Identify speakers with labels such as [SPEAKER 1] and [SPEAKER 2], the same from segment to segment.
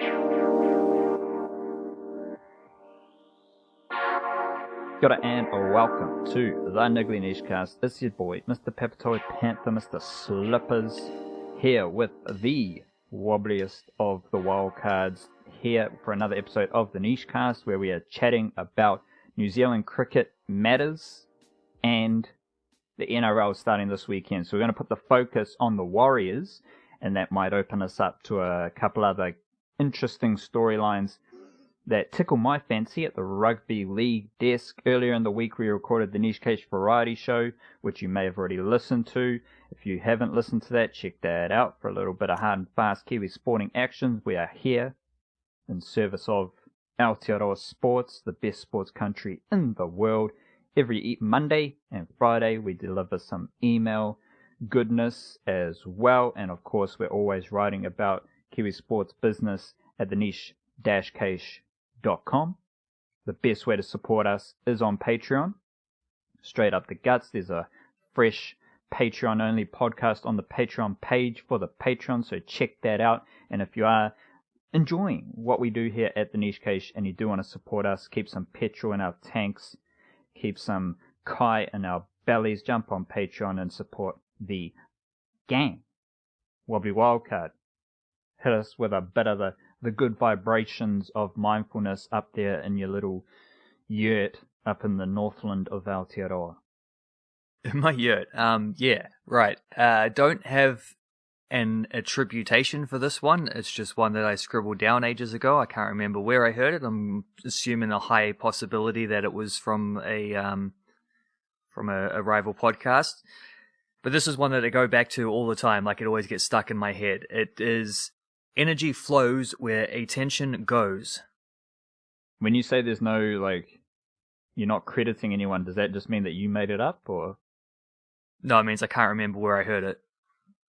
[SPEAKER 1] Kia ora and welcome to the Niggly Niche Cast. It's your boy, Mr. Peppertoy Panther, Mr. Slippers, here with the wobbliest of the wild cards, here for another episode of the Niche Cast, where we are chatting about New Zealand cricket matters and the NRL starting this weekend. So we're going to put the focus on the Warriors, and that might open us up to a couple other interesting storylines that tickle my fancy at the rugby league desk. Earlier in the week we recorded the Niche Case Variety Show, which you may have already listened to. If you haven't listened to that, check that out for a little bit of hard and fast Kiwi sporting actions. We are here in service of Aotearoa Sports, the best sports country in the world. Every Monday and Friday we deliver some email goodness as well, and of course we're always writing about Kiwi sports business at the niche-case.com. The best way to support us is on Patreon. Straight up the guts, there's a fresh Patreon only podcast on the Patreon page for the Patreon, so check that out. And if you are enjoying what we do here at the Niche Case and you do want to support us, keep some petrol in our tanks, keep some kai in our bellies, jump on Patreon and support the gang. Wobbly Wildcard, hit us with a bit of the good vibrations of mindfulness up there in your little yurt up in the Northland of Aotearoa.
[SPEAKER 2] My yurt, yeah, right. Don't have an attributation for this one. It's just one that I scribbled down ages ago. I can't remember where I heard it. I'm assuming a high possibility that it was from a rival podcast. But this is one that I go back to all the time, like it always gets stuck in my head. It is: energy flows where attention goes.
[SPEAKER 1] When you say there's no, you're not crediting anyone, does that just mean that you made it up, or?
[SPEAKER 2] No, it means I can't remember where I heard it.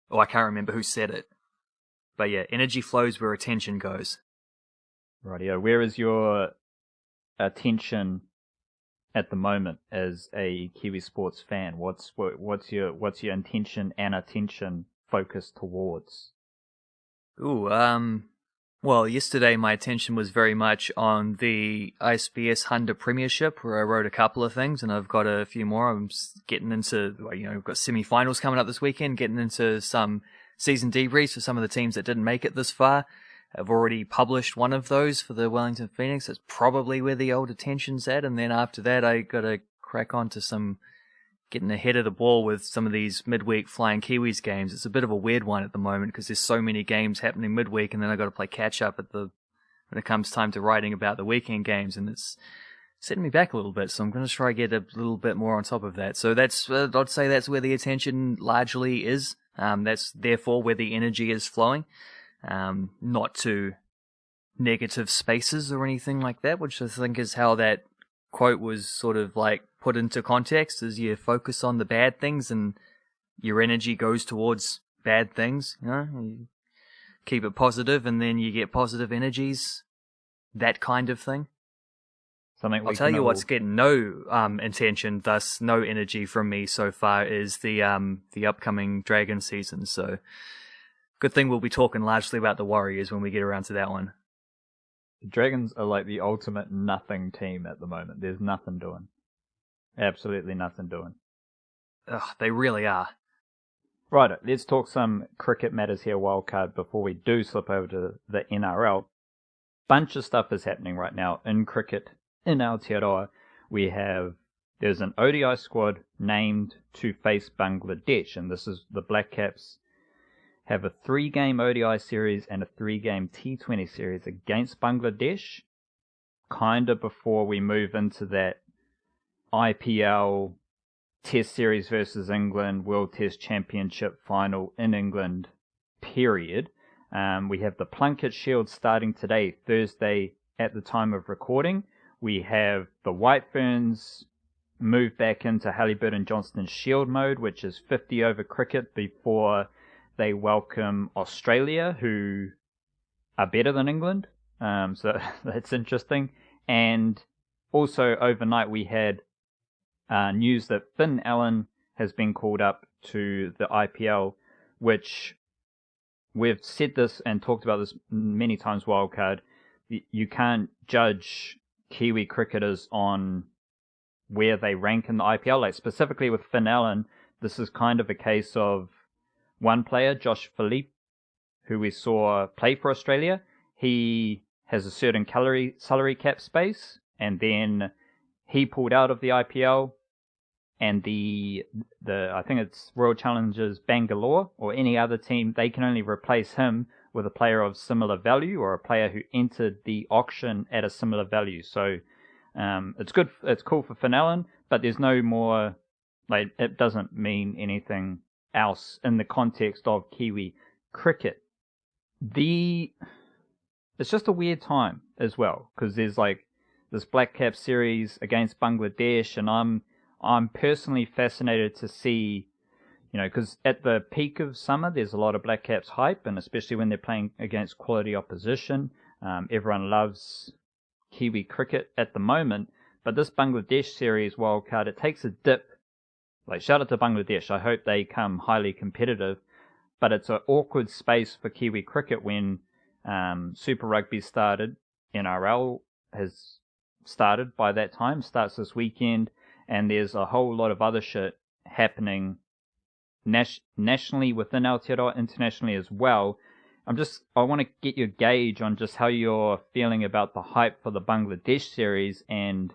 [SPEAKER 2] Or I can't remember who said it. But yeah, energy flows where attention goes.
[SPEAKER 1] Rightio. Where is your attention at the moment as a Kiwi sports fan? What's your intention and attention focused towards?
[SPEAKER 2] Well, yesterday my attention was very much on the ISBS Hunter Premiership, where I wrote a couple of things, and I've got a few more. I'm getting into, we've got semi-finals coming up this weekend, getting into some season debriefs for some of the teams that didn't make it this far. I've already published one of those for the Wellington Phoenix. That's probably where the old attention's at, and then after that I got to crack on to some getting ahead of the ball with some of these midweek Flying Kiwis games. It's a bit of a weird one at the moment because there's so many games happening midweek, and then I got to play catch up when it comes time to writing about the weekend games, and it's setting me back a little bit. So I'm going to try to get a little bit more on top of that. So that's I'd say that's where the attention largely is. That's therefore where the energy is flowing, not to negative spaces or anything like that, which I think is how that quote was sort of put into context, is you focus on the bad things and your energy goes towards bad things. You keep it positive and then you get positive energies, that kind of thing. I'll tell you what's getting no attention, thus no energy from me so far, is the upcoming Dragon season. So good thing we'll be talking largely about the Warriors when we get around to that one.
[SPEAKER 1] The Dragons are like the ultimate nothing team at the moment. There's nothing doing. Absolutely nothing doing.
[SPEAKER 2] Ugh, they really are.
[SPEAKER 1] Right, let's talk some cricket matters here, wildcard, before we do slip over to the NRL. Bunch of stuff is happening right now in cricket in Aotearoa. There's an ODI squad named to face Bangladesh, and this is the Black Caps have a 3-game ODI series and a 3-game T20 series against Bangladesh, kind of before we move into that IPL Test Series versus England World Test Championship final in England period. We have the Plunket Shield starting today, Thursday, at the time of recording. We have the White Ferns move back into Halliburton Johnston Shield mode, which is 50 over cricket, before they welcome Australia, who are better than England. So that's interesting. And also overnight we had news that Finn Allen has been called up to the IPL, which we've said this and talked about this many times, Wildcard. You can't judge Kiwi cricketers on where they rank in the IPL. Like specifically with Finn Allen, this is kind of a case of one player, Josh Philippe, who we saw play for Australia. He has a certain salary cap space, and then he pulled out of the IPL, and the I think it's Royal Challengers Bangalore or any other team, they can only replace him with a player of similar value or a player who entered the auction at a similar value. So it's good. It's cool for Finn Allen, but there's no more. Like it doesn't mean anything else in the context of Kiwi cricket. It's just a weird time as well because there's like this Black Cap series against Bangladesh, and I'm personally fascinated to see, because at the peak of summer, there's a lot of Black Caps hype, and especially when they're playing against quality opposition. Everyone loves Kiwi cricket at the moment, but this Bangladesh series wildcard, it takes a dip. Like, shout out to Bangladesh. I hope they come highly competitive, but it's an awkward space for Kiwi cricket when Super Rugby started. NRL has started by that time, starts this weekend, and there's a whole lot of other shit happening nationally within Aotearoa, internationally as well. I want to get your gauge on just how you're feeling about the hype for the Bangladesh series, and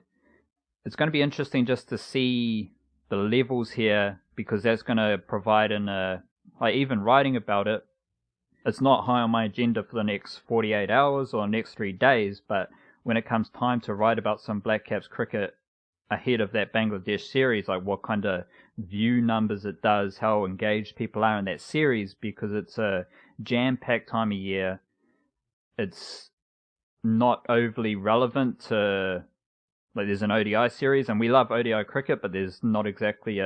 [SPEAKER 1] it's going to be interesting just to see the levels here, because that's going to provide even writing about it, it's not high on my agenda for the next 48 hours or next 3 days, but when it comes time to write about some Black Caps cricket ahead of that Bangladesh series, like what kind of view numbers it does, how engaged people are in that series, because it's a jam-packed time of year. It's not overly relevant to, like, there's an ODI series, and we love ODI cricket, but there's not exactly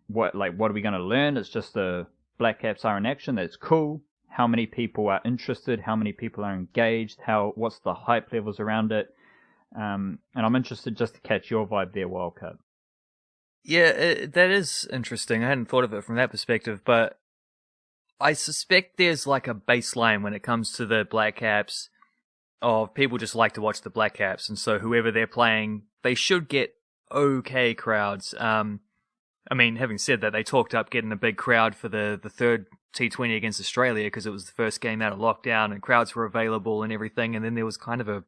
[SPEAKER 1] what are we going to learn? It's just the Black Caps are in action. That's cool. How many people are interested? How many people are engaged? What's the hype levels around it? And I'm interested just to catch your vibe there, Wildcard.
[SPEAKER 2] Yeah, that is interesting. I hadn't thought of it from that perspective, but I suspect there's like a baseline when it comes to the Black Caps of people just like to watch the Black Caps, and so whoever they're playing, they should get okay crowds. I mean, having said that, they talked up getting a big crowd for the third T20 against Australia because it was the first game out of lockdown and crowds were available and everything, and then there was kind of a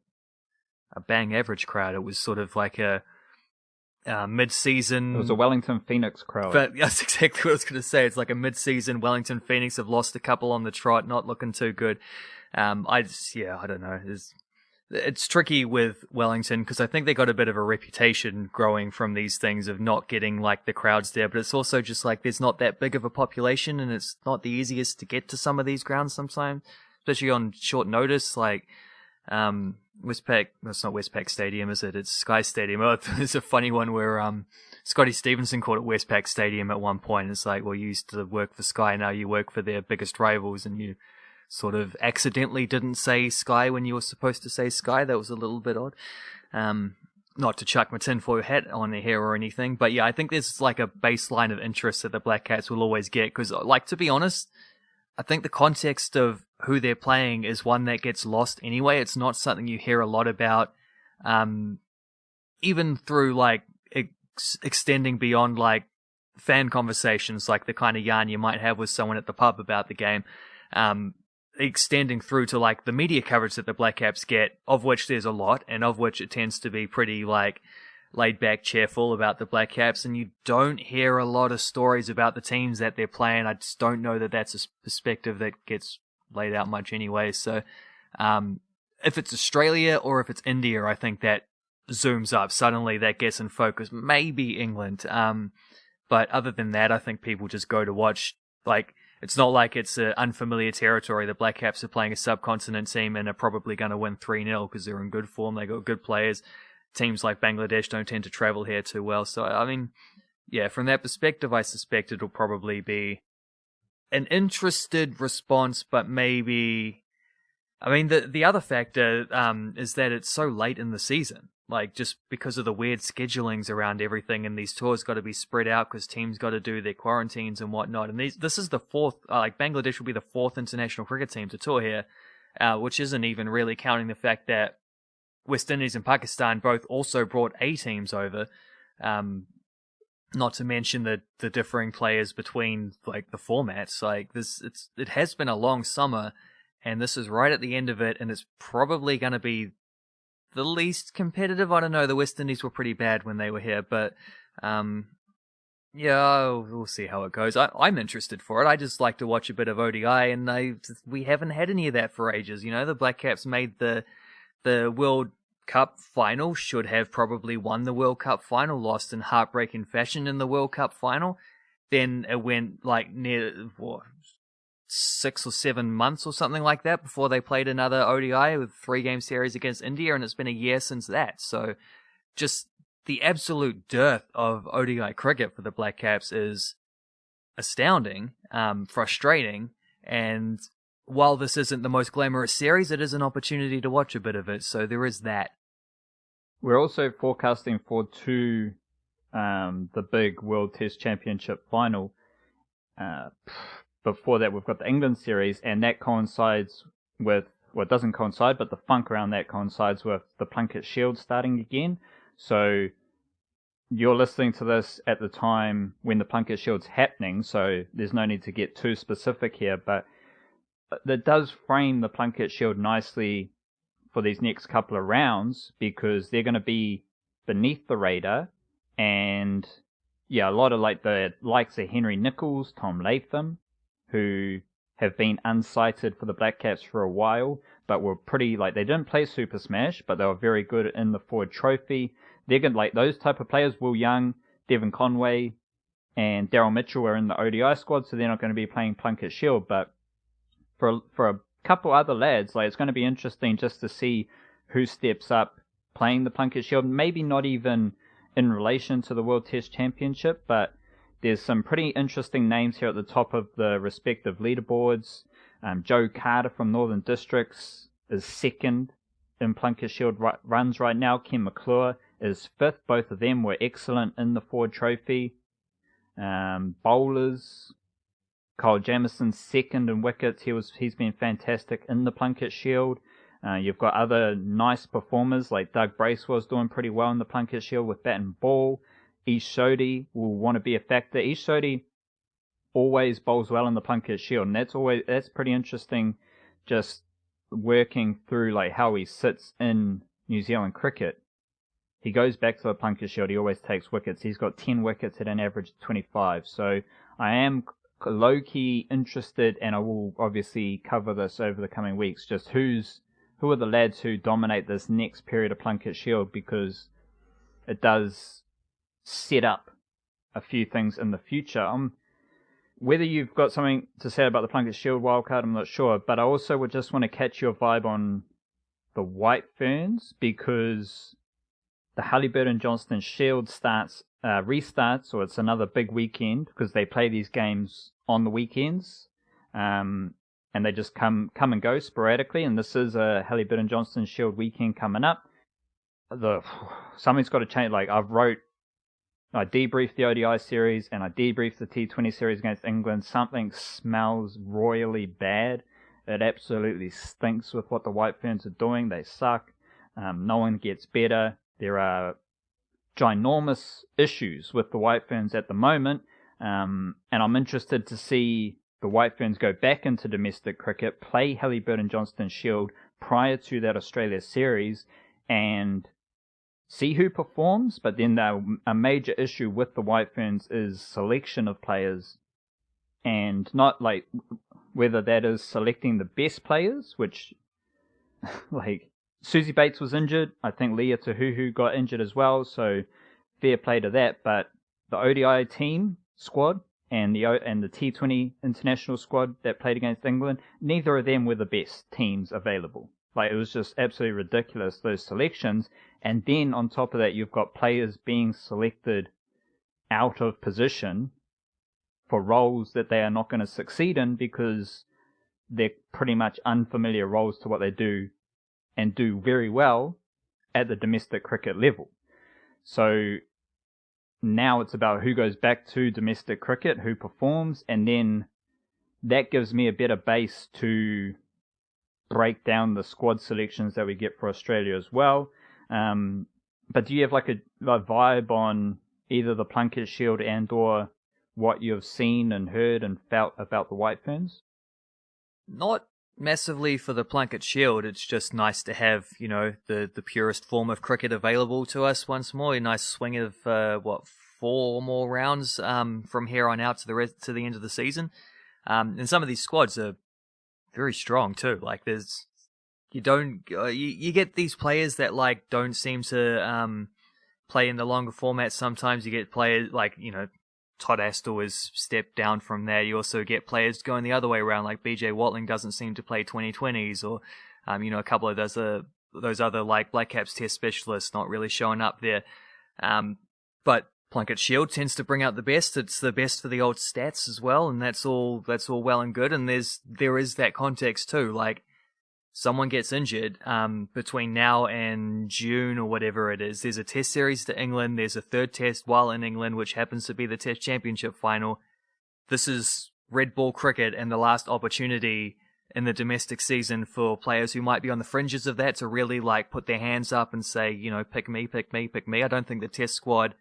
[SPEAKER 2] bang average crowd. It was sort of like a mid-season...
[SPEAKER 1] It was a Wellington Phoenix crowd.
[SPEAKER 2] But that's exactly what I was going to say. It's like a mid-season Wellington Phoenix have lost a couple on the trot, not looking too good. I don't know. It's tricky with Wellington because I think they got a bit of a reputation growing from these things of not getting like the crowds there, but it's also just like there's not that big of a population and it's not the easiest to get to some of these grounds sometimes, especially on short notice. Like Westpac, it's not Westpac Stadium, is it? It's Sky Stadium. Oh, there's a funny one where Scotty Stevenson called it Westpac Stadium at one point. It's like, well, you used to work for Sky, now you work for their biggest rivals, and you sort of accidentally didn't say Sky when you were supposed to say Sky. That was a little bit odd. Not to chuck my tinfoil hat on here or anything, but yeah, I think there's like a baseline of interest that the Black Cats will always get, because, like, to be honest, I think the context of who they're playing is one that gets lost anyway. It's not something you hear a lot about, even through like extending beyond like fan conversations, like the kind of yarn you might have with someone at the pub about the game. Extending through to like the media coverage that the Black Caps get, of which there's a lot, and of which it tends to be pretty like laid back, cheerful about the Black Caps, and you don't hear a lot of stories about the teams that they're playing. I just don't know that that's a perspective that gets laid out much anyway. So if it's Australia or if it's India, I think that zooms up. Suddenly that gets in focus. Maybe England. But other than that, I think people just go to watch. Like, it's not like it's an unfamiliar territory. The Black Caps are playing a subcontinent team and are probably going to win 3-0 because they're in good form. They got good players. Teams like Bangladesh don't tend to travel here too well. So, I mean, yeah, from that perspective, I suspect it'll probably be an interested response, but maybe... I mean, the other factor is that it's so late in the season. like just because of the weird schedulings around everything, and these tours got to be spread out because teams got to do their quarantines and whatnot. And this is the fourth, like Bangladesh will be the fourth international cricket team to tour here, which isn't even really counting the fact that West Indies and Pakistan both also brought A teams over. Not to mention the differing players between like the formats. Like it has been a long summer, and this is right at the end of it, and it's probably going to be the least competitive. I don't know. The West Indies were pretty bad when they were here, but yeah, we'll see how it goes. I'm interested for it. I just like to watch a bit of ODI, and we haven't had any of that for ages. You know, the Black Caps made the World Cup final, should have probably won the World Cup final, lost in heartbreaking fashion in the World Cup final. Then it went like near 6 or 7 months or something like that before they played another ODI with 3-game series against India, and it's been a year since that. So just the absolute dearth of ODI cricket for the Black Caps is astounding, frustrating, and while this isn't the most glamorous series, it is an opportunity to watch a bit of it, so there is that.
[SPEAKER 1] We're also forecasting for the big World Test Championship final. Before that, we've got the England series, and that coincides with, well, it doesn't coincide, but the funk around that coincides with the Plunket Shield starting again. So you're listening to this at the time when the Plunket Shield's happening, so there's no need to get too specific here, but that does frame the Plunket Shield nicely for these next couple of rounds, because they're going to be beneath the radar, and yeah, a lot of like the likes of Henry Nicholls, Tom Latham, who have been unsighted for the Black Caps for a while, but were pretty, like, they didn't play Super Smash, but they were very good in the Ford Trophy. They're going to, like, those type of players, Will Young, Devon Conway, and Daryl Mitchell are in the ODI squad, so they're not going to be playing Plunket Shield, but for a couple other lads, like, it's going to be interesting just to see who steps up playing the Plunket Shield, maybe not even in relation to the World Test Championship, but there's some pretty interesting names here at the top of the respective leaderboards. Joe Carter from Northern Districts is second in Plunket Shield runs right now. Ken McClure is fifth. Both of them were excellent in the Ford Trophy. Bowlers, Kyle Jamison's second in wickets. He's been fantastic in the Plunket Shield. You've got other nice performers like Doug Bracewell's doing pretty well in the Plunket Shield with bat and ball. Ish Sodhi will want to be a factor. Ish Sodhi always bowls well in the Plunket Shield, and that's pretty interesting, just working through like how he sits in New Zealand cricket. He goes back to the Plunket Shield, he always takes wickets. He's got 10 wickets at an average of 25. So I am low-key interested, and I will obviously cover this over the coming weeks, just who are the lads who dominate this next period of Plunket Shield, because it does set up a few things in the future. Whether you've got something to say about the Plunket Shield wildcard, I'm not sure, but I also would just want to catch your vibe on the White Ferns, because the Halliburton Johnston Shield restarts, or it's another big weekend, because they play these games on the weekends, and they just come and go sporadically, and this is a Halliburton Johnston Shield weekend coming up. Something's got to change. Like, I debriefed the ODI series, and I debriefed the T20 series against England. Something smells royally bad. It absolutely stinks with what the White Ferns are doing. They suck. No one gets better. There are ginormous issues with the White Ferns at the moment, and I'm interested to see the White Ferns go back into domestic cricket, play Halliburton Johnston Shield prior to that Australia series, and see who performs. But then a major issue with the White Ferns is selection of players, and not like whether that is selecting the best players, which like Susie Bates was injured. I think Leah Tahuhu got injured as well, so fair play to that. But the ODI team squad and the T20 international squad that played against England, neither of them were the best teams available. Like, it was just absolutely ridiculous, those selections. And then on top of that, you've got players being selected out of position for roles that they are not going to succeed in, because they're pretty much unfamiliar roles to what they do, and do very well at the domestic cricket level. So now it's about who goes back to domestic cricket, who performs, and then that gives me a better base to break down the squad selections that we get for Australia as well. But do you have like a vibe on either the Plunkett Shield and or what you've seen and heard and felt about the White Ferns?
[SPEAKER 2] Not massively for the Plunkett Shield. It's just nice to have, the purest form of cricket available to us once more. A nice swing of 4 more rounds from here on out to the end of the season. And some of these squads are very strong too. Like you get these players that like don't seem to play in the longer formats. Sometimes you get players like Todd Astle has stepped down from there. You also get players going the other way around, like BJ Watling doesn't seem to play 2020s, or a couple of those other like Black Caps Test specialists not really showing up there. But Plunkett Shield tends to bring out the best. It's the best for the old stats as well, and that's all well and good. And there is that context too. Like someone gets injured between now and June or whatever it is. There's a Test series to England. There's a third Test while in England, which happens to be the Test Championship final. This is red ball cricket and the last opportunity in the domestic season for players who might be on the fringes of that to really like put their hands up and say, pick me, pick me, pick me. I don't think the Test squad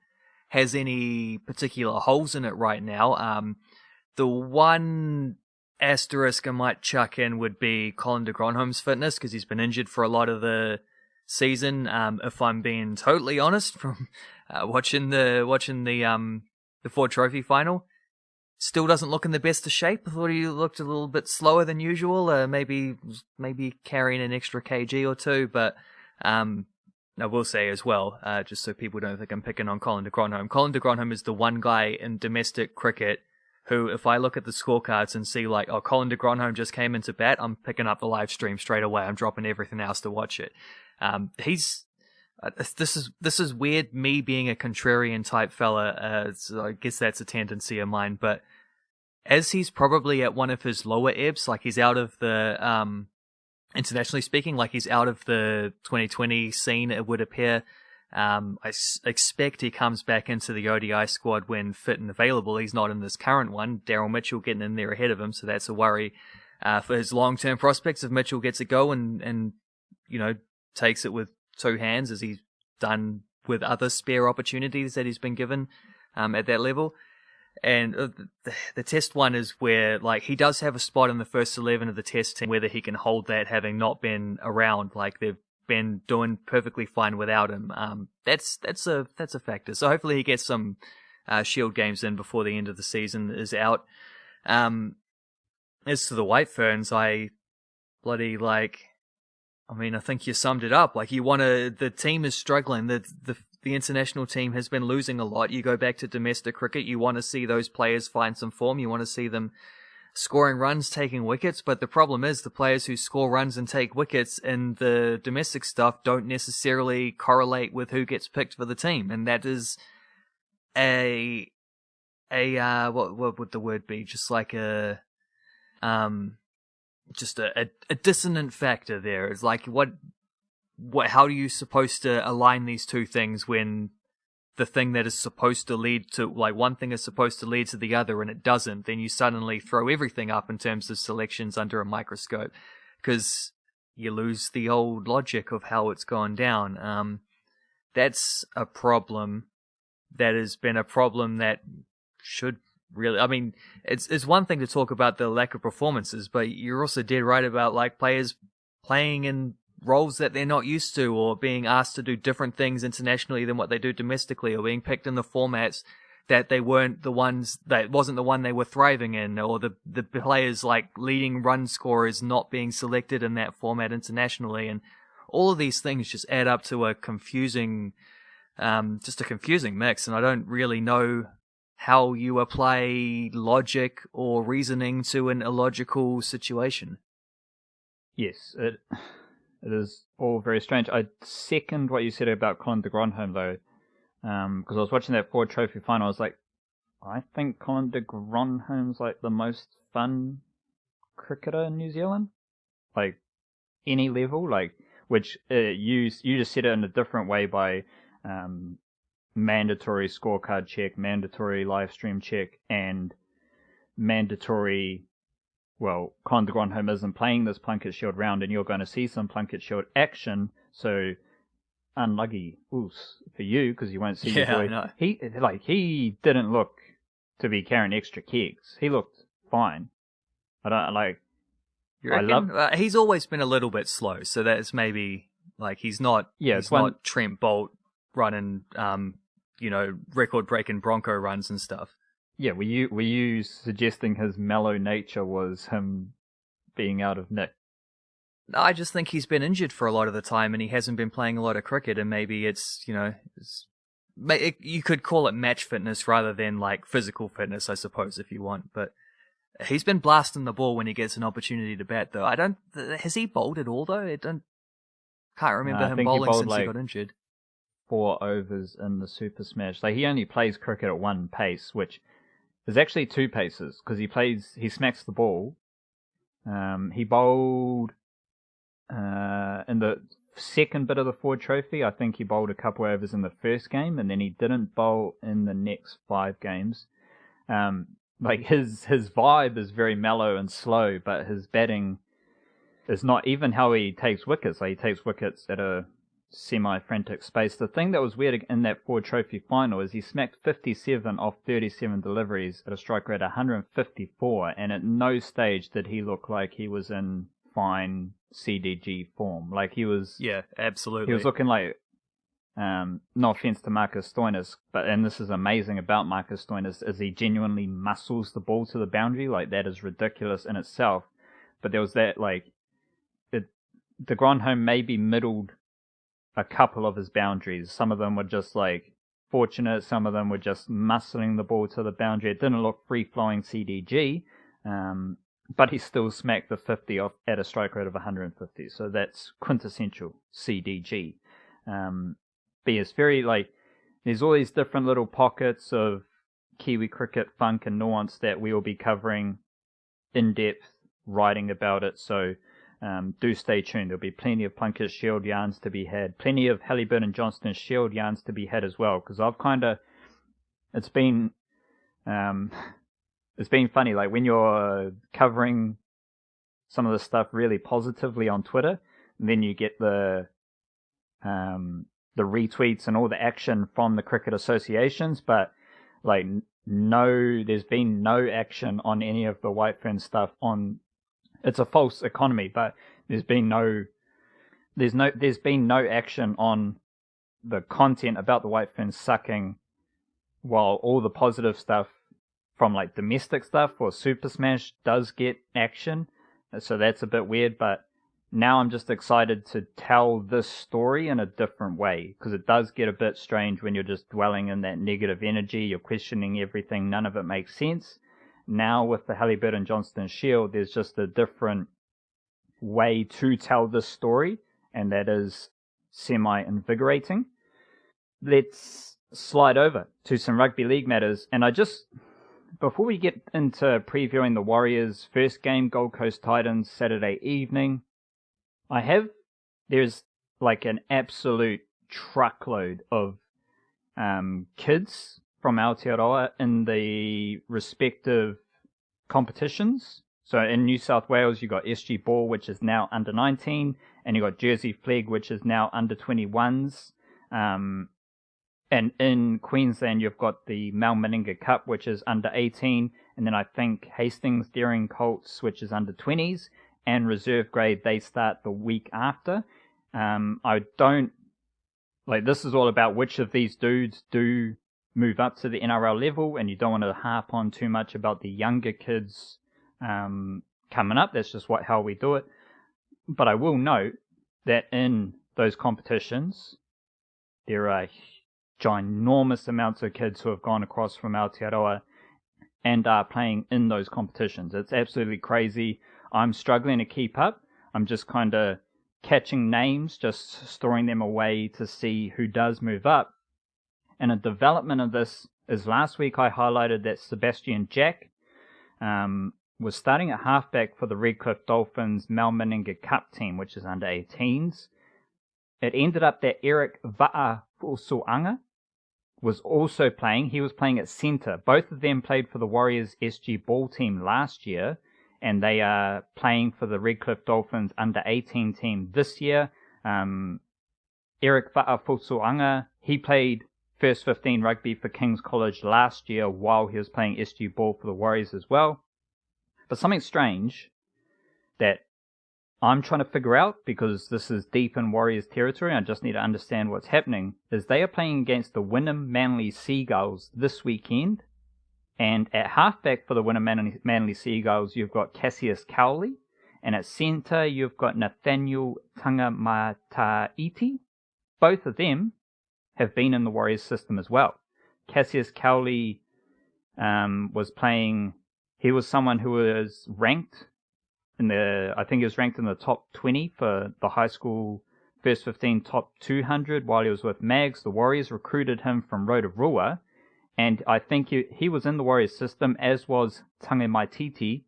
[SPEAKER 2] has any particular holes in it right now. The one asterisk I might chuck in would be Colin de Gronholm's fitness, because he's been injured for a lot of the season. If I'm being totally honest, from watching the Ford Trophy final, still doesn't look in the best of shape. I thought he looked a little bit slower than usual. Maybe carrying an extra kg or two, but I will say as well, just so people don't think I'm picking on Colin de Gronholm. Colin de Gronholm is the one guy in domestic cricket who, if I look at the scorecards and see like, oh, Colin de Gronholm just came into bat, I'm picking up the live stream straight away. I'm dropping everything else to watch it. This is weird, me being a contrarian type fella. So I guess that's a tendency of mine. But as he's probably at one of his lower ebbs, like he's out of the internationally speaking, like he's out of the 2020 scene, it would appear. I expect he comes back into the ODI squad when fit and available. He's not in this current one. Daryl Mitchell getting in there ahead of him, so that's a worry for his long-term prospects if Mitchell gets a go and takes it with two hands, as he's done with other spare opportunities that he's been given at that level. And the Test one is where like he does have a spot in the first 11 of the Test team, whether he can hold that having not been around. Like they've been doing perfectly fine without him. That's a factor. So hopefully he gets some Shield games in before the end of the season is out. As to the White Ferns, I think you summed it up. Like the team is struggling. The international team has been losing a lot. You go back to domestic cricket, you want to see those players find some form. You want to see them scoring runs, taking wickets, but the problem is the players who score runs and take wickets in the domestic stuff don't necessarily correlate with who gets picked for the team, and that is what would the word be? Just like a dissonant factor there. It's like how are you supposed to align these two things when the thing that is supposed to lead to, like one thing is supposed to lead to the other and it doesn't, then you suddenly throw everything up in terms of selections under a microscope, because you lose the old logic of how it's gone down. That's a problem that has been a problem that should really, it's one thing to talk about the lack of performances, but you're also dead right about like players playing in roles that they're not used to, or being asked to do different things internationally than what they do domestically, or being picked in the formats that they weren't the ones, that wasn't the one they were thriving in, or the players like leading run scorers not being selected in that format internationally. And all of these things just add up to a confusing mix. And I don't really know how you apply logic or reasoning to an illogical situation.
[SPEAKER 1] Yes, it is all very strange. I second what you said about Colin de Gronholm, though, because I was watching that Ford Trophy final. I was like, I think Colin de Gronholm's like the most fun cricketer in New Zealand. Like, any level. Like, which you just set it in a different way by mandatory scorecard check, mandatory live stream check, and mandatory, well, Con de Gronholm isn't playing this Plunket Shield round, and you're going to see some Plunket Shield action, so unlucky for you, because you won't see your boy.
[SPEAKER 2] I know.
[SPEAKER 1] He didn't look to be carrying extra kegs. He looked fine. I don't like.
[SPEAKER 2] You reckon? He's always been a little bit slow, so that's maybe like he's not.
[SPEAKER 1] Yeah,
[SPEAKER 2] he's not Trent Bolt running, record-breaking Bronco runs and stuff.
[SPEAKER 1] Yeah, were you suggesting his mellow nature was him being out of nick?
[SPEAKER 2] No, I just think he's been injured for a lot of the time, and he hasn't been playing a lot of cricket, and maybe it's you could call it match fitness rather than like physical fitness, I suppose, if you want. But he's been blasting the ball when he gets an opportunity to bat, though. Has he bowled at all though? Can't remember him bowling since he got injured.
[SPEAKER 1] 4 overs in the Super Smash. Like, he only plays cricket at one pace, which is actually 2 paces, because he smacks the ball. He bowled in the second bit of the Ford Trophy. I think he bowled a couple overs in the first game, and then he didn't bowl in the next 5 games. Like, his vibe is very mellow and slow, but his batting is not even how he takes wickets. Like, he takes wickets at a semi-frantic space. The thing that was weird in that Ford Trophy final is he smacked 57 off 37 deliveries at a strike rate 154, and at no stage did he look like he was in fine CDG form. Like, he was...
[SPEAKER 2] Yeah, absolutely.
[SPEAKER 1] He was looking like... no offense to Marcus Stoinis, and this is amazing about Marcus Stoinis, is he genuinely muscles the ball to the boundary. Like, that is ridiculous in itself. But there was that, like... De Gronholm maybe middled a couple of his boundaries. Some of them were just like fortunate, some of them were just muscling the ball to the boundary. It didn't look free-flowing CDG, but he still smacked the 50 off at a strike rate of 150, so that's quintessential CDG. But it's very, like, there's all these different little pockets of Kiwi cricket funk and nuance that we will be covering in depth, writing about it, so do stay tuned. There'll be plenty of Plunket Shield yarns to be had, plenty of Halliburton Johnston Shield yarns to be had as well, because I've it's been funny, like, when you're covering some of the stuff really positively on Twitter, and then you get the retweets and all the action from the cricket associations, but like there's been no action on any of the White Fern stuff on. It's a false economy, but there's been no action on the content about the White Fern sucking, while all the positive stuff from like domestic stuff or Super Smash does get action. So that's a bit weird, but now I'm just excited to tell this story in a different way, because it does get a bit strange when you're just dwelling in that negative energy, you're questioning everything, none of it makes sense. Now with the Halliburton Johnston Shield, there's just a different way to tell this story, and that is semi-invigorating. Let's slide over to some rugby league matters, and before we get into previewing the Warriors' first game, Gold Coast Titans, Saturday evening, there's like an absolute truckload of kids from Aotearoa in the respective competitions. So in New South Wales, you got SG Ball, which is now under 19, and you got Jersey Flegg, which is now under 21s. And in Queensland, you've got the Mal Meninga Cup, which is under 18, and then I think Hastings Daring Colts, which is under 20s, and reserve grade, they start the week after. This is all about which of these dudes do move up to the NRL level, and you don't want to harp on too much about the younger kids coming up. That's just how we do it. But I will note that in those competitions, there are ginormous amounts of kids who have gone across from Aotearoa and are playing in those competitions. It's absolutely crazy. I'm struggling to keep up. I'm just kind of catching names, just storing them away to see who does move up. And a development of this is last week I highlighted that Sebastian Jack was starting at halfback for the Redcliffe Dolphins Mal Meninga Cup team, which is under 18s. it ended up that Eric Va'afusoanga was also playing. He was playing at centre. Both of them played for the Warriors SG ball team last year, and they are playing for the Redcliffe Dolphins under 18 team this year. Eric Va'afusoanga, he played first 15 rugby for King's College last year while he was playing SG ball for the Warriors as well. But something strange that I'm trying to figure out, because this is deep in Warriors territory, I just need to understand what's happening, is they are playing against the Wynnum Manly Seagulls this weekend. And at halfback for the Wynnum Manly Seagulls, you've got Cassius Cowley. And at centre, you've got Nathaniel Tangamataiti. Both of them have been in the Warriors system as well. Cassius Cowley was playing, he was someone who was ranked I think he was ranked in the top 20 for the high school first 15 top 200 while he was with Mags. The Warriors recruited him from Rotorua, and I think he was in the Warriors system, as was Tangamaatiti,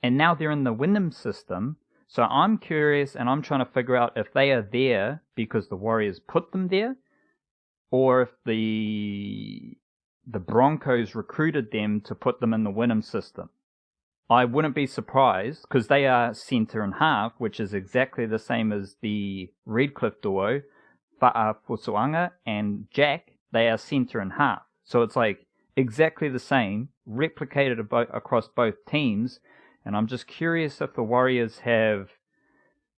[SPEAKER 1] and now they're in the Wynnum system. So I'm curious, and I'm trying to figure out if they are there because the Warriors put them there, or if the Broncos recruited them to put them in the Wynnum system. I wouldn't be surprised, because they are centre and half, which is exactly the same as the Redcliffe duo, Fa'afusoanga and Jack. They are centre and half. So it's like exactly the same, replicated across both teams. And I'm just curious if the Warriors have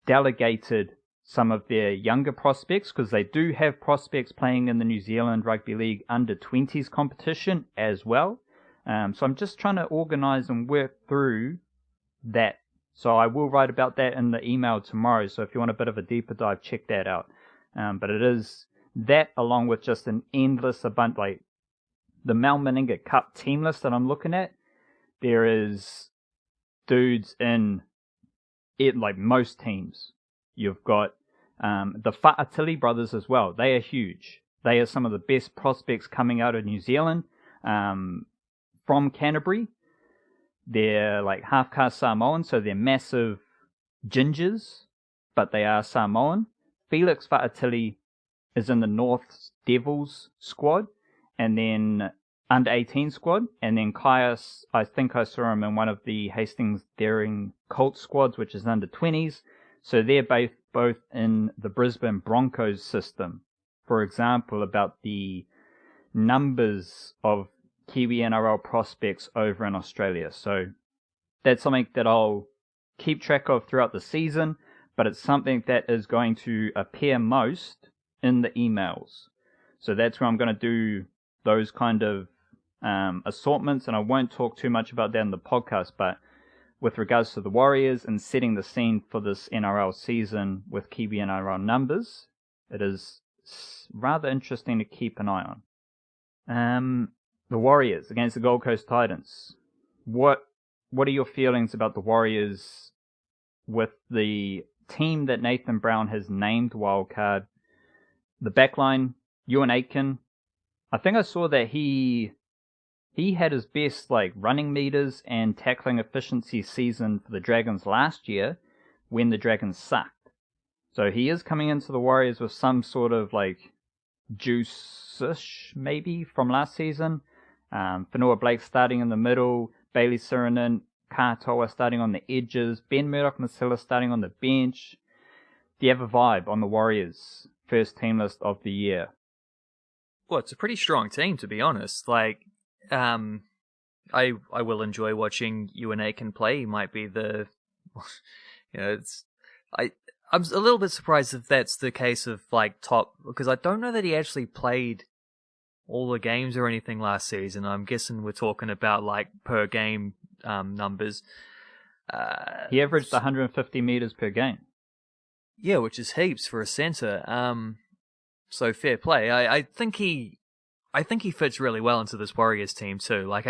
[SPEAKER 1] delegated some of their younger prospects, because they do have prospects playing in the New Zealand Rugby League under-20s competition as well. So I'm just trying to organise and work through that. So I will write about that in the email tomorrow. So if you want a bit of a deeper dive, check that out. But it is that, along with just an endless abundance, like the Mal Meninga Cup team list that I'm looking at. There is dudes in it, like most teams. You've got the Fa'atili brothers as well. They are huge. They are some of the best prospects coming out of New Zealand. From Canterbury. They're like half-caste Samoan, so they're massive gingers, but they are Samoan. Felix Fa'atili is in the North Devils squad, and then under 18 squad, and then Caius, I think I saw him in one of the Hastings Daring Colts squads, which is under 20s. So they're both in the Brisbane Broncos system. For example, about the numbers of Kiwi NRL prospects over in Australia. So that's something that I'll keep track of throughout the season, but it's something that is going to appear most in the emails. So that's where I'm going to do those kind of assortments, and I won't talk too much about that in the podcast, but with regards to the Warriors and setting the scene for this NRL season with Kiwi NRL numbers, it is rather interesting to keep an eye on. The Warriors against the Gold Coast Titans. What are your feelings about the Warriors with the team that Nathan Brown has named wildcard? The backline, Ewan Aitken. I think I saw that he had his best like running meters and tackling efficiency season for the Dragons last year when the Dragons sucked. So he is coming into the Warriors with some sort of like juice-ish maybe from last season. Whenua Blake starting in the middle, Bailey Sirinen, Katoa starting on the edges, Ben Murdoch-Masila starting on the bench. Do you have a vibe on the Warriors' first team list of the year?
[SPEAKER 2] Well, it's a pretty strong team, to be honest. Like, I will enjoy watching Ewan Aitken play. He might be the, I'm a little bit surprised if that's the case of like top, because I don't know that he actually played all the games or anything last season. I'm guessing we're talking about like per game numbers.
[SPEAKER 1] He averaged 150 meters per game.
[SPEAKER 2] Yeah, which is heaps for a centre. So fair play. I think he fits really well into this Warriors team too. Like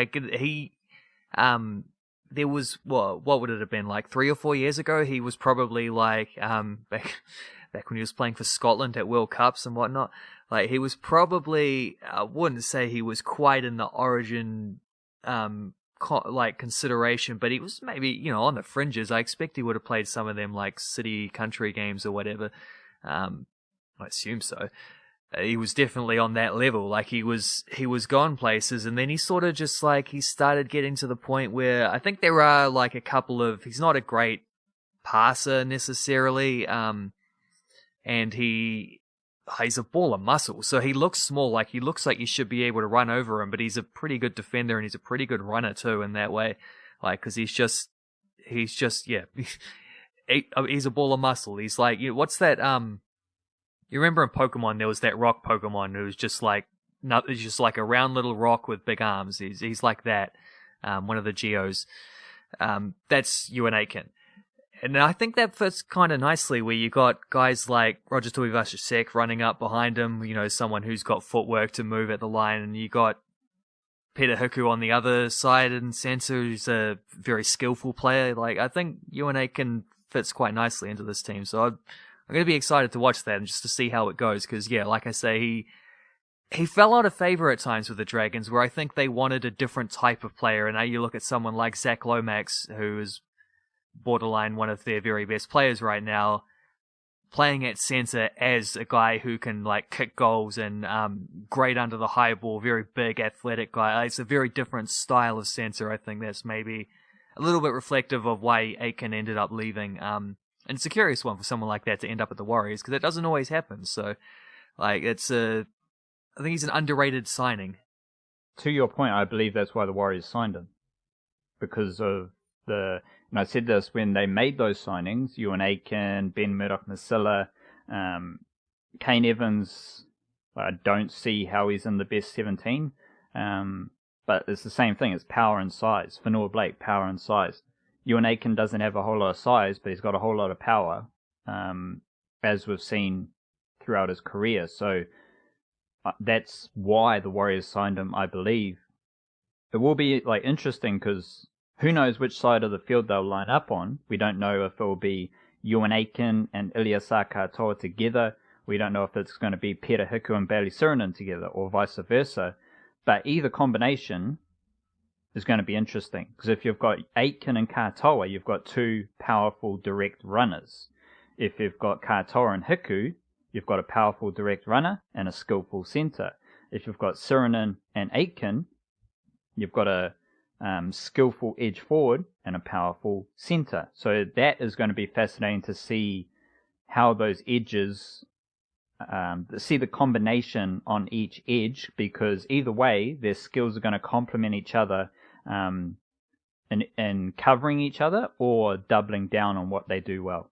[SPEAKER 2] there was what would it have been like 3 or 4 years ago? He was probably like back when he was playing for Scotland at World Cups and whatnot. Like he was probably, I wouldn't say he was quite in the Origin consideration, but he was maybe on the fringes. I expect he would have played some of them like city country games or whatever. I assume so. He was definitely on that level. Like he was gone places, and then he sort of just he started getting to the point where I think there are like a couple of. He's not a great passer necessarily, and he's a ball of muscle, so he looks small. Like he looks like you should be able to run over him, but he's a pretty good defender and he's a pretty good runner too in that way. Like because he's just yeah, he's a ball of muscle. He's like what's that You remember in Pokemon there was that rock Pokemon who's just like a round little rock with big arms. He's like that. One of the Geos. That's Ewan Aitken. And I think that fits kind of nicely where you got guys like Roger Tuivasa-Sheck running up behind him, someone who's got footwork to move at the line, and you got Peter Hiku on the other side in center, who's a very skillful player. Like, I think Ewan Aitken fits quite nicely into this team, so I'm going to be excited to watch that and just to see how it goes, because, yeah, like I say, he fell out of favor at times with the Dragons, where I think they wanted a different type of player, and now you look at someone like Zach Lomax, who is borderline one of their very best players right now, playing at center as a guy who can kick goals and great under the high ball, very big athletic guy. It's a very different style of center. I think that's maybe a little bit reflective of why Aitken ended up leaving. And it's a curious one for someone like that to end up at the Warriors, because it doesn't always happen. So I think he's an underrated signing.
[SPEAKER 1] To your point, I believe that's why the Warriors signed him, because of and I said this when they made those signings, Ewan Aitken, Ben Murdoch-Masila, Kane Evans, I don't see how he's in the best 17, but it's the same thing, it's power and size. Fanua Blake, power and size. Ewan Aitken doesn't have a whole lot of size, but he's got a whole lot of power, as we've seen throughout his career, so that's why the Warriors signed him, I believe. It will be interesting, because who knows which side of the field they'll line up on. We don't know if it will be Ewan Aitken and Ilyasar Katoa together. We don't know if it's going to be Peter Hiku and Bailey Sirinen together, or vice versa. But either combination is going to be interesting. Because if you've got Aitken and Katoa, you've got two powerful direct runners. If you've got Katoa and Hiku, you've got a powerful direct runner and a skillful centre. If you've got Sirinen and Aitken, you've got a skillful edge forward and a powerful centre. So that is going to be fascinating to see how those edges, see the combination on each edge, because either way, their skills are going to complement each other in covering each other or doubling down on what they do well.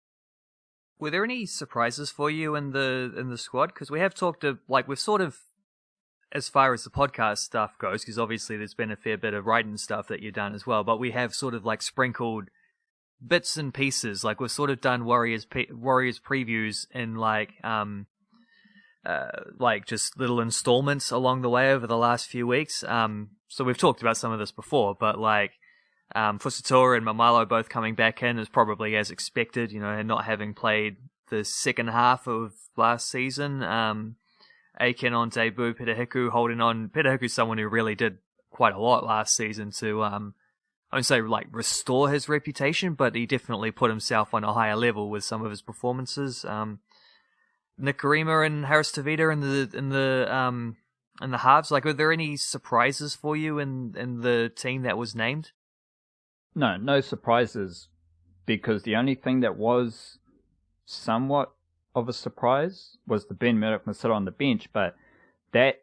[SPEAKER 2] Were there any surprises for you in the squad? Because we have talked we've sort of, as far as the podcast stuff goes, because obviously there's been a fair bit of writing stuff that you've done as well, but we have sort of sprinkled bits and pieces. We've sort of done Warriors previews in just little installments along the way over the last few weeks. So we've talked about some of this before, but Fusitu'a and Mamalo both coming back in is probably as expected, and not having played the second half of last season. Aitken on debut, Peter Hiku holding on. Peter Hiku's someone who really did quite a lot last season to, I won't say restore his reputation, but he definitely put himself on a higher level with some of his performances. Nikarima and Harris Tavita in the halves. Are there any surprises for you in the team that was named?
[SPEAKER 1] No surprises, because the only thing that was somewhat of a surprise was the Ben Murdoch-Masila on the bench, but that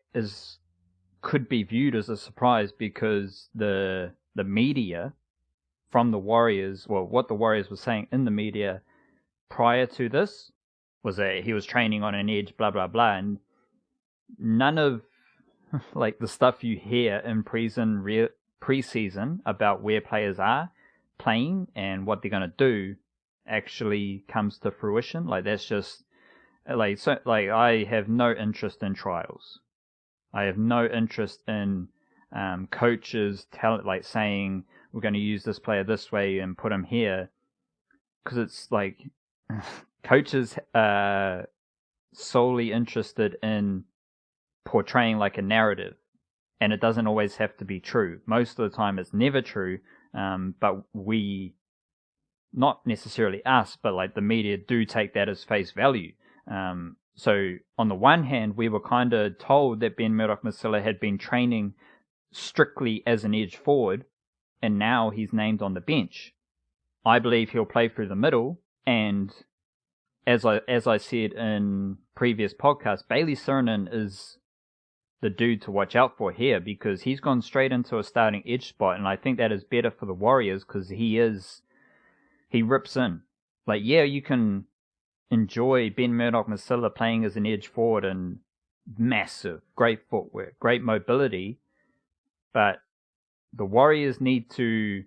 [SPEAKER 1] could be viewed as a surprise because the media from the Warriors, what the Warriors were saying in the media prior to this was that he was training on an edge, blah blah blah, and none of the stuff you hear in preseason about where players are playing and what they're going to do actually comes to fruition. That's just I have no interest in trials. I have no interest in coaches saying we're going to use this player this way and put him here, because it's coaches are solely interested in portraying a narrative, and it doesn't always have to be true. Most of the time it's never true, but we, not necessarily us, but like the media do take that as face value. So on the one hand, we were kind of told that Ben Murdoch-Masila had been training strictly as an edge forward, and now he's named on the bench. I believe he'll play through the middle, and as I said in previous podcasts, Bailey Sirinen is the dude to watch out for here, because he's gone straight into a starting edge spot, and I think that is better for the Warriors because he rips in. Like, yeah, you can enjoy Ben Murdoch-Masila playing as an edge forward and massive, great footwork, great mobility, but the Warriors need to.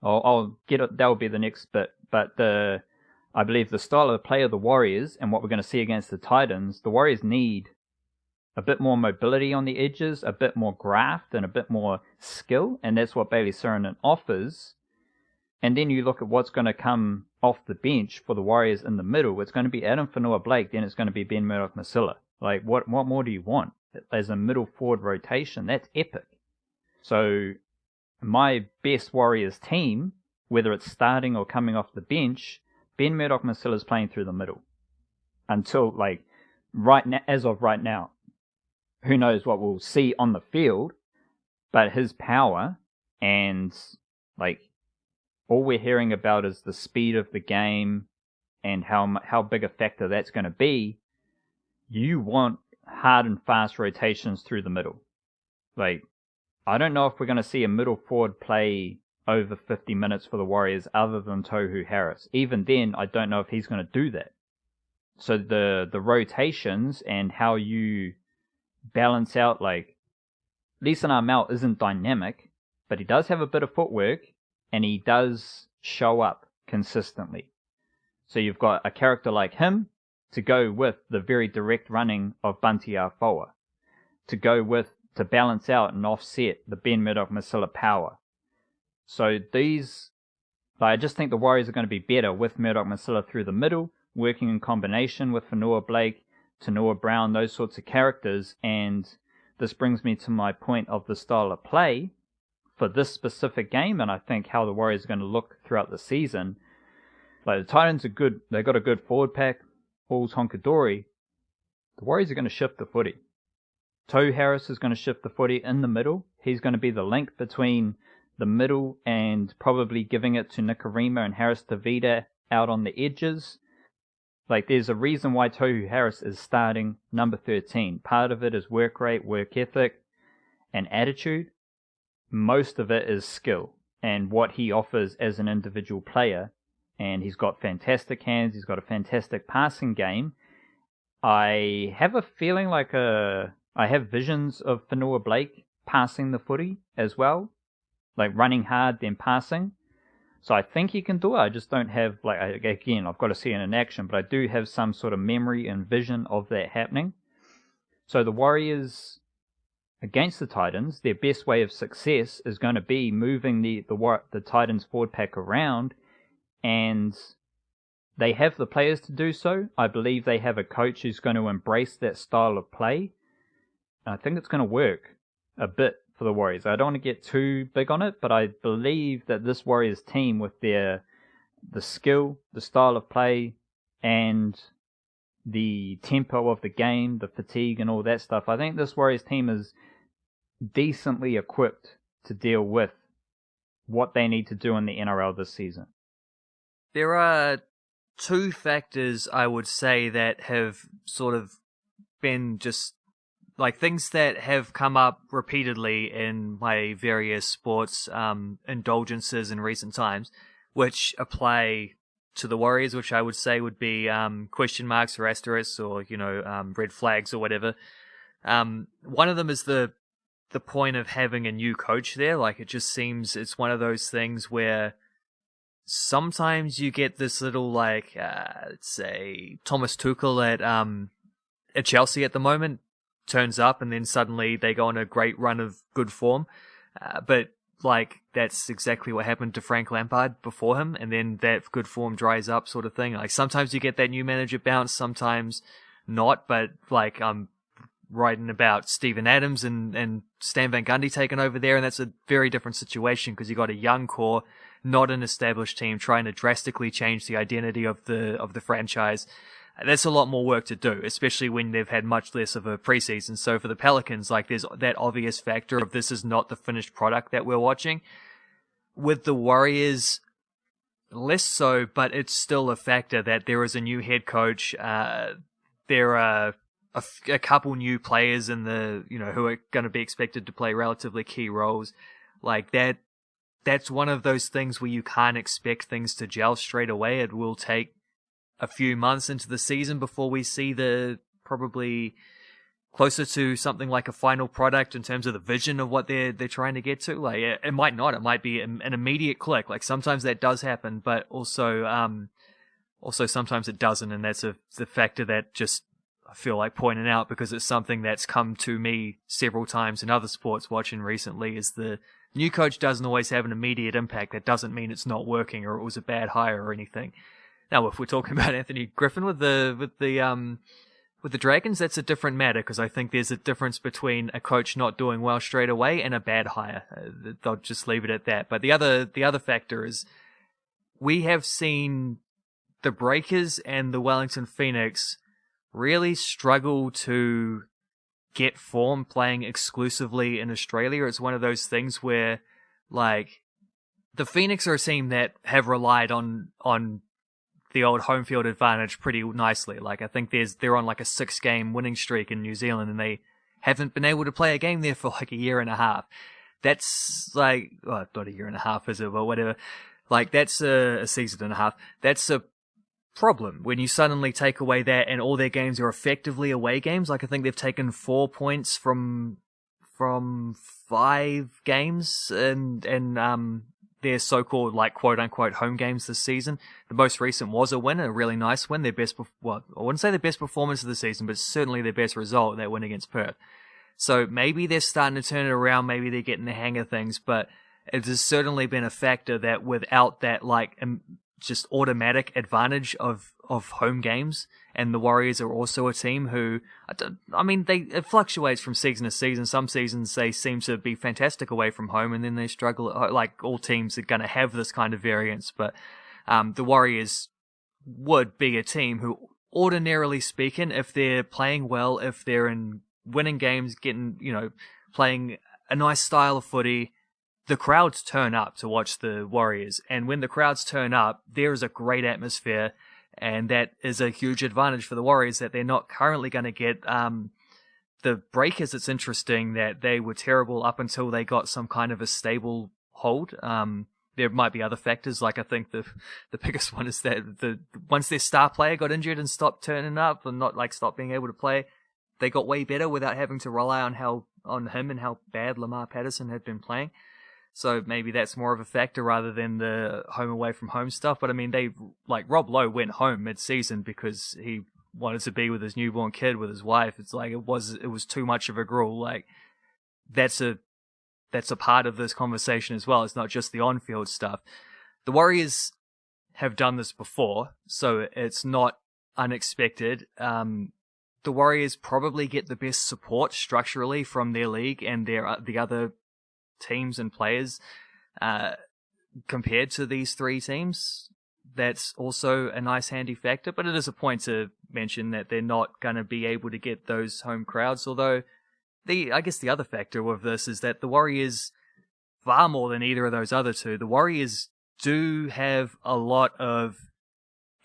[SPEAKER 1] I'll get it. That'll be the next bit. But I believe the style of play of the Warriors and what we're going to see against the Titans, the Warriors need a bit more mobility on the edges, a bit more graft, and a bit more skill, and that's what Bailey Sirinen offers. And then you look at what's going to come off the bench for the Warriors in the middle. It's going to be Adam Whenua-Blake, then it's going to be Ben Murdoch-Masila. Like, what more do you want? As a middle forward rotation, that's epic. So my best Warriors team, whether it's starting or coming off the bench, Ben Murdoch-Masila is playing through the middle. Until, like, right now, as of right now. Who knows what we'll see on the field, but his power and, like, all we're hearing about is the speed of the game and how big a factor that's going to be. You want hard and fast rotations through the middle. Like, I don't know if we're going to see a middle forward play over 50 minutes for the Warriors other than Tohu Harris. Even then, I don't know if he's going to do that. So the rotations and how you balance out, like, Leeson Armel isn't dynamic, but he does have a bit of footwork, and he does show up consistently. So you've got a character like him to go with the very direct running of Bunty Afoa, to balance out and offset the Ben Murdoch-Masila power. So I just think the Warriors are going to be better with Murdoch-Masila through the middle, working in combination with Whenua-Blake, Tanua Brown, those sorts of characters, and this brings me to my point of the style of play for this specific game, and I think how the Warriors are going to look throughout the season. Like, the Titans are good, they've got a good forward pack, all's honky-dory. The Warriors are going to shift the footy. Tohu Harris is going to shift the footy in the middle. He's going to be the link between the middle and probably giving it to Nikorima and Harris Tavita out on the edges. Like, there's a reason why Tohu Harris is starting number 13. Part of it is work rate, work ethic, and attitude. Most of it is skill and what he offers as an individual player. And he's got fantastic hands. He's got a fantastic passing game. I have a feeling like I have visions of Whenua-Blake passing the footy as well. Like, running hard, then passing. So I think he can do it. I just don't have, like, again, I've got to see it in action, but I do have some sort of memory and vision of that happening. So the Warriors against the Titans, their best way of success is going to be moving the Titans forward pack around, and they have the players to do so. I believe they have a coach who's going to embrace that style of play. I think it's going to work a bit for the Warriors. I don't want to get too big on it, but I believe that this Warriors team, with the skill, the style of play, and the tempo of the game, the fatigue and all that stuff, I think this Warriors team is decently equipped to deal with what they need to do in the NRL this season.
[SPEAKER 2] There are two factors, I would say, that have sort of been just like things that have come up repeatedly in my various sports indulgences in recent times, which apply to the Warriors, which I would say would be question marks or asterisks or, red flags or whatever. One of them is the point of having a new coach there. Like, it just seems it's one of those things where sometimes you get this little, like, let's say Thomas Tuchel at Chelsea at the moment turns up, and then suddenly they go on a great run of good form. But, like, that's exactly what happened to Frank Lampard before him, and then that good form dries up, sort of thing. Like, sometimes you get that new manager bounce, sometimes not, but, like, I'm writing about Steven Adams and Stan Van Gundy taking over there, and that's a very different situation because you got a young core, not an established team, trying to drastically change the identity of the franchise. That's a lot more work to do, especially when they've had much less of a preseason. So for the Pelicans, like, there's that obvious factor of this is not the finished product that we're watching. With the Warriors, less so, but it's still a factor that there is a new head coach. There are a couple new players in the, who are going to be expected to play relatively key roles. Like that. That's one of those things where you can't expect things to gel straight away. It will take a few months into the season before we see the probably closer to something like a final product in terms of the vision of what they're trying to get to. Like, it might not. It might be an immediate click. Like, sometimes that does happen, but also sometimes it doesn't, and that's the factor that just I feel like pointing out because it's something that's come to me several times in other sports watching recently. Is the new coach doesn't always have an immediate impact. That doesn't mean it's not working or it was a bad hire or anything. Now, if we're talking about Anthony Griffin with the Dragons, that's a different matter because I think there's a difference between a coach not doing well straight away and a bad hire. I'll just leave it at that. But the other factor is we have seen the Breakers and the Wellington Phoenix really struggle to get form playing exclusively in Australia. It's one of those things where, like, the Phoenix are a team that have relied on the old home field advantage pretty nicely. Like, I think they're on like a 6-game winning streak in New Zealand, and they haven't been able to play a game there for like a year and a half. That's like, well, not a year and a half, is it? But whatever. Like, that's a season and a half. That's a problem when you suddenly take away that and all their games are effectively away games. Like, I think they've taken 4 points from 5 games and their so-called, like, quote-unquote home games this season. The most recent was a win, a really nice win. Their best, well, I wouldn't say their best performance of the season, but certainly their best result, that win against Perth. So maybe they're starting to turn it around, maybe they're getting the hang of things, but it has certainly been a factor that without that, like, just automatic advantage of home games, and the Warriors are also a team who, it fluctuates from season to season. Some seasons they seem to be fantastic away from home, and then they struggle. Like, all teams are going to have this kind of variance, but the Warriors would be a team who, ordinarily speaking, if they're playing well, if they're in winning games, playing a nice style of footy, the crowds turn up to watch the Warriors. And when the crowds turn up, there is a great atmosphere, and that is a huge advantage for the Warriors that they're not currently going to get. The Breakers, it's interesting that they were terrible up until they got some kind of a stable hold. There might be other factors, like I think the biggest one is that once their star player got injured and stopped turning up and not like stopped being able to play, they got way better without having to rely on him and how bad Lamar Patterson had been playing. So maybe that's more of a factor rather than the home away from home stuff. But I mean, Rob Lowe went home mid-season because he wanted to be with his newborn kid, with his wife. It's like it was too much of a gruel. Like, that's a part of this conversation as well. It's not just the on-field stuff. The Warriors have done this before, so it's not unexpected. The Warriors probably get the best support structurally from their league and the other teams and players compared to these 3 teams. That's also a nice handy factor, but it is a point to mention that they're not going to be able to get those home crowds. Although I guess the other factor of this is that the Warriors, far more than either of those other two, the Warriors do have a lot of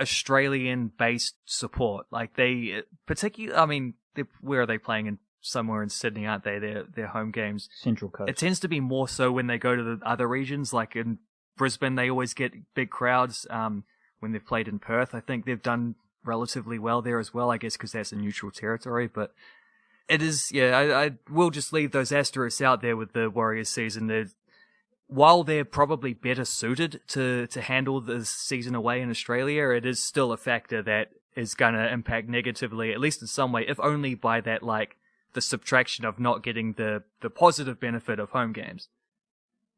[SPEAKER 2] Australian-based support. Like, they particularly, where are they playing in? Somewhere in Sydney, aren't they? Their home games.
[SPEAKER 1] Central Coast. It
[SPEAKER 2] tends to be more so when they go to the other regions, like in Brisbane, they always get big crowds. When they've played in Perth, I think they've done relatively well there as well, I guess because that's a neutral territory. But it is, I will just leave those asterisks out there with the Warriors season. While they're probably better suited to handle the season away in Australia, it is still a factor that is going to impact negatively, at least in some way, if only by that, like, the subtraction of not getting the positive benefit of home games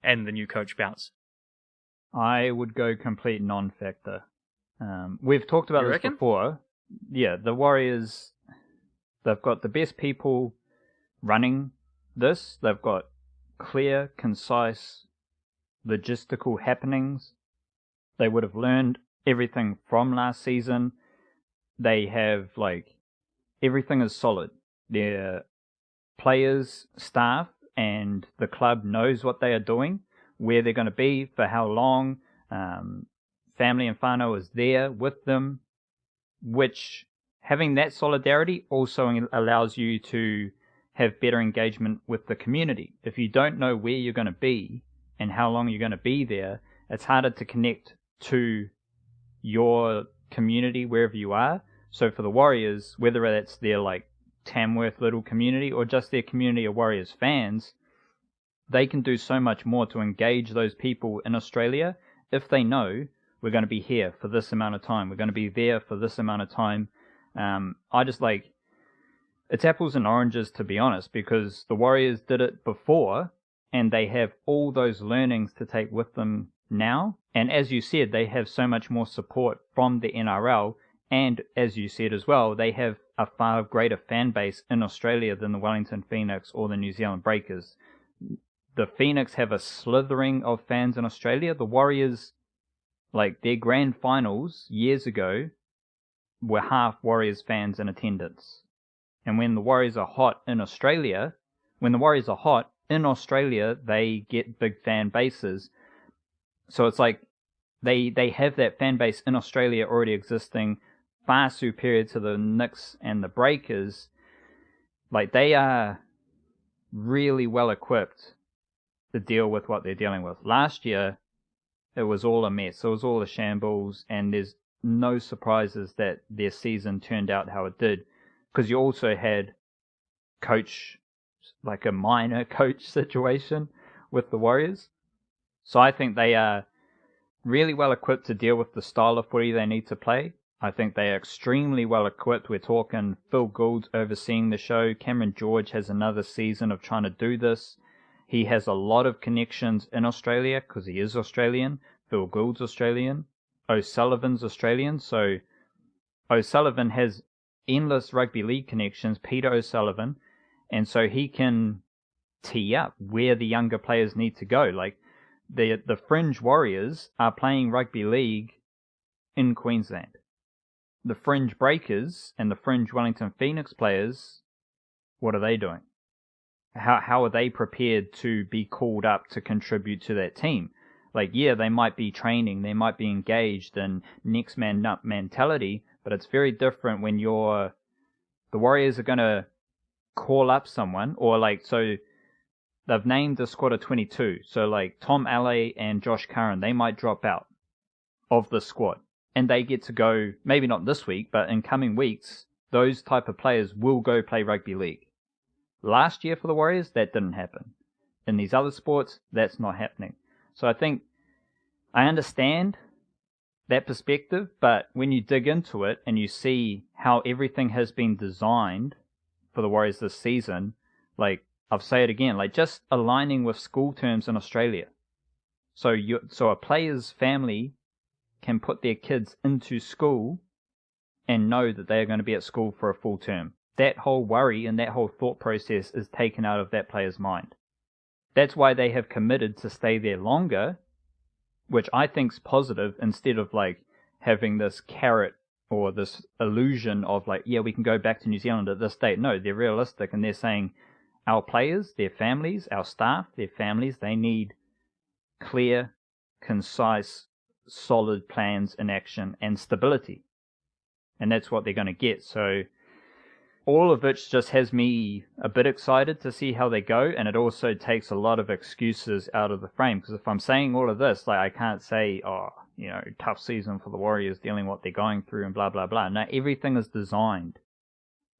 [SPEAKER 2] and the new coach bounce.
[SPEAKER 1] I would go complete non-factor. We've talked about this before. Yeah, the Warriors, they've got the best people running this. They've got clear, concise, logistical happenings. They would have learned everything from last season. They have, everything is solid. Their players, staff, and the club knows what they are doing, where they're going to be, for how long. Family and whānau is there with them, which having that solidarity also allows you to have better engagement with the community. If you don't know where you're going to be and how long you're going to be there, it's harder to connect to your community wherever you are. So for the Warriors, whether that's their Tamworth little community or just their community of Warriors fans, they can do so much more to engage those people in Australia if they know we're going to be here for this amount of time. We're going to be there for this amount of time. I just it's apples and oranges, to be honest, because the Warriors did it before and they have all those learnings to take with them now. And as you said, they have so much more support from the NRL. And as you said as well, they have a far greater fan base in Australia than the Wellington Phoenix or the New Zealand Breakers. The Phoenix have a slithering of fans in Australia. The Warriors, their grand finals years ago, were half Warriors fans in attendance. And when the Warriors are hot in Australia, they get big fan bases. So it's they have that fan base in Australia already existing, far superior to the Knicks and the Breakers. They are really well equipped to deal with what they're dealing with. Last year, it was all a mess. It was all a shambles, and there's no surprises that their season turned out how it did, because you also had a minor coach situation with the Warriors. So I think they are really well equipped to deal with the style of footy they need to play. I think they are extremely well equipped. We're talking Phil Gould's overseeing the show. Cameron George has another season of trying to do this. He has a lot of connections in Australia because he is Australian. Phil Gould's Australian. O'Sullivan's Australian. So O'Sullivan has endless rugby league connections, Peter O'Sullivan, and so he can tee up where the younger players need to go. The fringe Warriors are playing rugby league in Queensland. The fringe Breakers and the fringe Wellington Phoenix players, what are they doing? How are they prepared to be called up to contribute to that team? They might be training, they might be engaged in next man up mentality, but it's very different when the Warriors are going to call up someone, or so they've named a squad of 22. So Tom Alley and Josh Curran, they might drop out of the squad. And they get to go, maybe not this week, but in coming weeks, those type of players will go play rugby league. Last year for the Warriors, that didn't happen. In these other sports, that's not happening. So I think I understand that perspective, but when you dig into it and you see how everything has been designed for the Warriors this season, I'll say it again, just aligning with school terms in Australia. So a player's family can put their kids into school and know that they are going to be at school for a full term. That whole worry and that whole thought process is taken out of that player's mind. That's why they have committed to stay there longer, which I think's positive, instead of having this carrot or this illusion of we can go back to New Zealand at this date. No, they're realistic, and they're saying our players, their families, our staff, their families, they need clear, concise, solid plans in action and stability. And that's what they're going to get. So all of which just has me a bit excited to see how they go, and it also takes a lot of excuses out of the frame, because if I'm saying all of this, I can't say, tough season for the Warriors dealing what they're going through and blah, blah, blah. No, everything is designed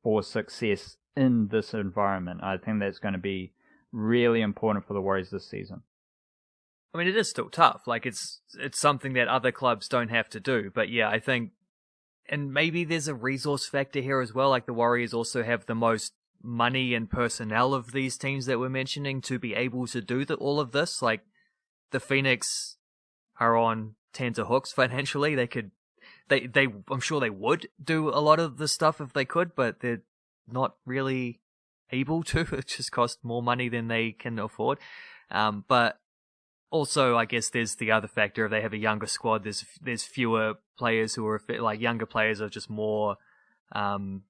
[SPEAKER 1] for success in this environment. I think that's going to be really important for the Warriors this season.
[SPEAKER 2] I mean, it is still tough. It's something that other clubs don't have to do. But yeah, I think, and maybe there's a resource factor here as well. The Warriors also have the most money and personnel of these teams that we're mentioning to be able to do all of this. The Phoenix are on tenterhooks financially. I'm sure they would do a lot of the stuff if they could, but they're not really able to. It just costs more money than they can afford. But also, I guess there's the other factor. If they have a younger squad, there's fewer players who are like younger players are just more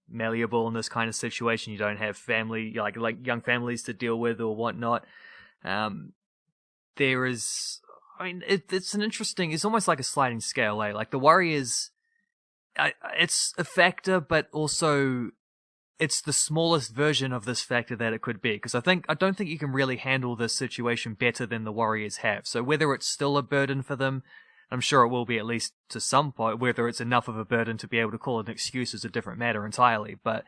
[SPEAKER 2] malleable in this kind of situation. You don't have family like young families to deal with or whatnot. There is, I mean, it's an interesting. It's almost like a sliding scale. Like the Warriors, it's a factor, but also it's the smallest version of this factor that it could be, because I don't think you can really handle this situation better than the Warriors have. So whether it's still a burden for them, I'm sure it will be at least to some point. Whether it's enough of a burden to be able to call it an excuse is a different matter entirely, but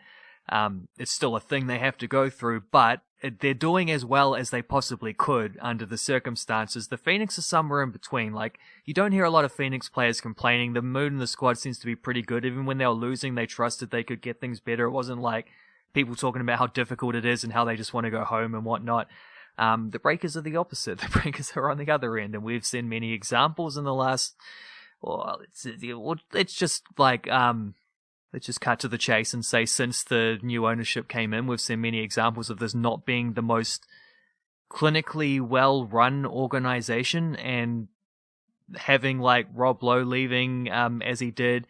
[SPEAKER 2] it's still a thing they have to go through. But they're doing as well as they possibly could under the circumstances. The Phoenix are somewhere in between. Like, you don't hear a lot of Phoenix players complaining. The mood in the squad seems to be pretty good. Even when they were losing, they trusted they could get things better. It wasn't like people talking about how difficult it is and how they just want to go home and whatnot. The Breakers are the opposite. The Breakers are on the other end, and we've seen many examples in the last... Well, it's just like... Let's just cut to the chase and say since the new ownership came in, we've seen many examples of this not being the most clinically well-run organization, and having like Rob Lowe leaving as he did,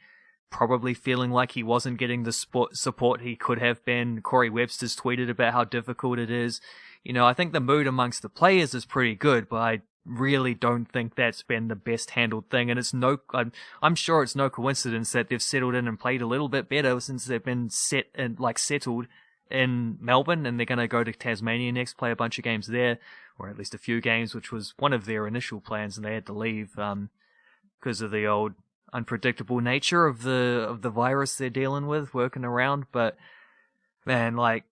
[SPEAKER 2] probably feeling like he wasn't getting the support he could have been. Corey Webster's tweeted about how difficult it is. You know, I think the mood amongst the players is pretty good, but I really don't think that's been the best handled thing, and it's I'm sure it's no coincidence that they've settled in and played a little bit better since they've been settled in Melbourne, and they're going to go to Tasmania next, play a bunch of games there, or at least a few games, which was one of their initial plans, and they had to leave because of the old unpredictable nature of the virus they're dealing with, working around. But man, like,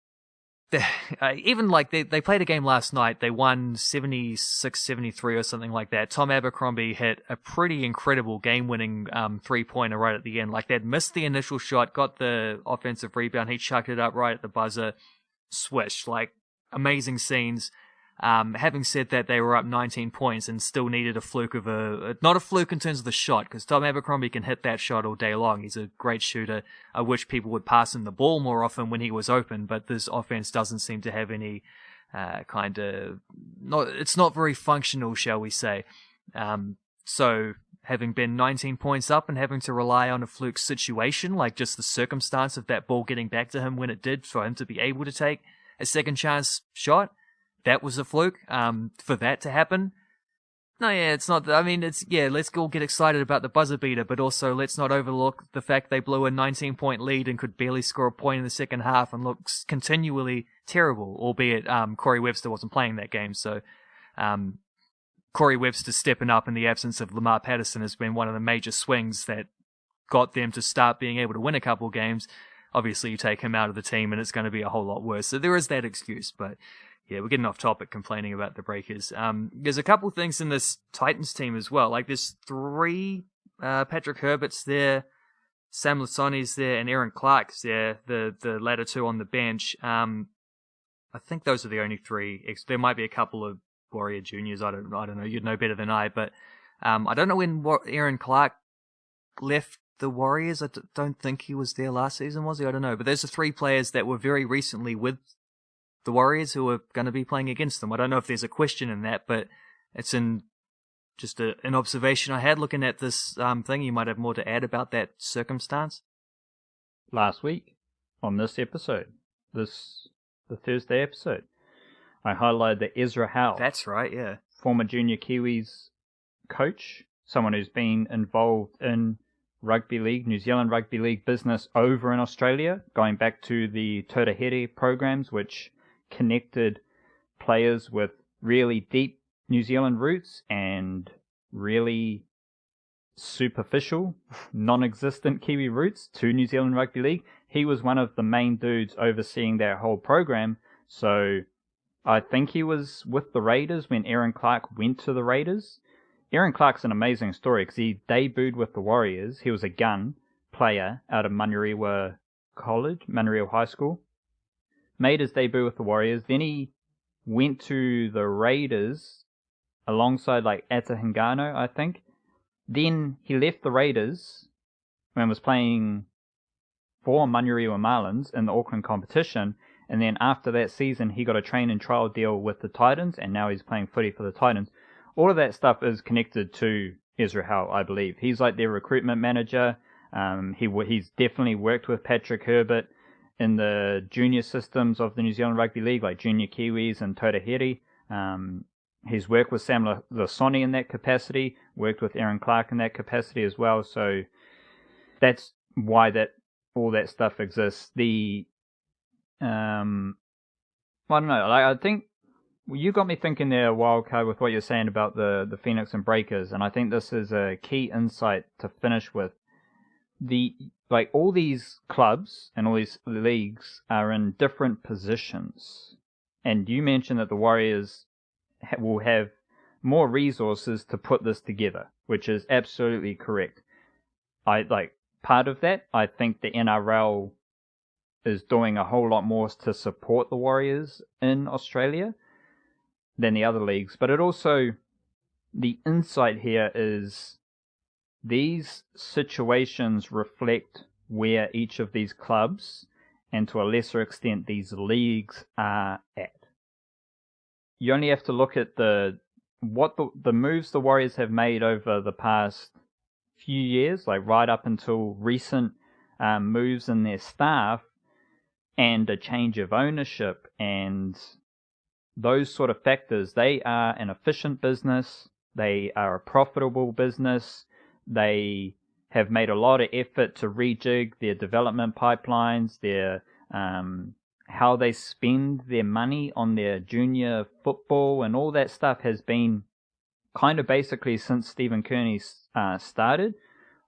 [SPEAKER 2] even like they played a game last night, they won 76-73 or something like that. Tom Abercrombie hit a pretty incredible game-winning 3-pointer right at the end. Like, they'd missed the initial shot, got the offensive rebound, he chucked it up right at the buzzer, swish. Like, amazing scenes. Having said that, they were up 19 points and still needed a fluke of not a fluke in terms of the shot, because Tom Abercrombie can hit that shot all day long. He's a great shooter. I wish people would pass him the ball more often when he was open, but this offense doesn't seem to have any it's not very functional, shall we say. So having been 19 points up and having to rely on a fluke situation, like just the circumstance of that ball getting back to him when it did, for him to be able to take a second chance shot, that was a fluke. For that to happen, no, yeah, it's not. I mean, it's, yeah, let's all get excited about the buzzer beater, but also let's not overlook the fact they blew a 19-point lead and could barely score a point in the second half and looks continually terrible, albeit Corey Webster wasn't playing that game. So Corey Webster stepping up in the absence of Lamar Patterson has been one of the major swings that got them to start being able to win a couple games. Obviously, you take him out of the team and it's going to be a whole lot worse. So there is that excuse, but yeah, we're getting off topic complaining about the Breakers. There's a couple things in this Titans team as well. Like, there's 3, Patrick Herbert's there, Sam Lasoni's there, and Aaron Clark's there, the latter two on the bench. I think those are the only 3. There might be a couple of Warrior juniors, I don't know, you'd know better than I, but I don't know when Aaron Clark left the Warriors. I don't think he was there last season, was he? I don't know. But there's the 3 players that were very recently with the Warriors who are going to be playing against them. I don't know if there's a question in that, but it's just an observation I had looking at this thing. You might have more to add about that circumstance.
[SPEAKER 1] Last week, on this episode, the Thursday episode, I highlighted that Ezra Howe.
[SPEAKER 2] That's right, yeah.
[SPEAKER 1] Former Junior Kiwis coach, someone who's been involved in rugby league, New Zealand rugby league business over in Australia, going back to the Tōrahiri programs, which connected players with really deep New Zealand roots and really superficial, non-existent Kiwi roots to New Zealand Rugby League. He was one of the main dudes overseeing that whole program. So I think he was with the Raiders when Aaron Clark went to the Raiders. Aaron Clark's an amazing story because he debuted with the Warriors. He was a gun player out of Manurewa High School. Made his debut with the Warriors. Then he went to the Raiders alongside like Ata Hingano, I think. Then he left the Raiders and was playing for Manurewa Marlins in the Auckland competition. And then after that season, he got a train and trial deal with the Titans, and now he's playing footy for the Titans. All of that stuff is connected to Ezra Howe, I believe. He's like their recruitment manager. He's definitely worked with Patrick Herbert in the junior systems of the New Zealand Rugby League, like Junior Kiwis and Totaheri. He's worked with Sam Lasoni in that capacity, worked with Aaron Clark in that capacity as well. So that's why all that stuff exists. I don't know. I think you got me thinking there, Wildcard, with what you're saying about the Phoenix and Breakers, and I think this is a key insight to finish with. All these clubs and all these leagues are in different positions, and you mentioned that the Warriors will have more resources to put this together, which is absolutely correct. Part of that, I think the NRL is doing a whole lot more to support the Warriors in Australia than the other leagues. But the insight here is these situations reflect where each of these clubs, and to a lesser extent these leagues, are at. You only have to look at the moves the Warriors have made over the past few years, like right up until recent moves in their staff, and a change of ownership and those sort of factors. They are an efficient business. They are a profitable business. They have made a lot of effort to rejig their development pipelines, their how they spend their money on their junior football, and all that stuff has been kind of basically since Stephen Kearney started.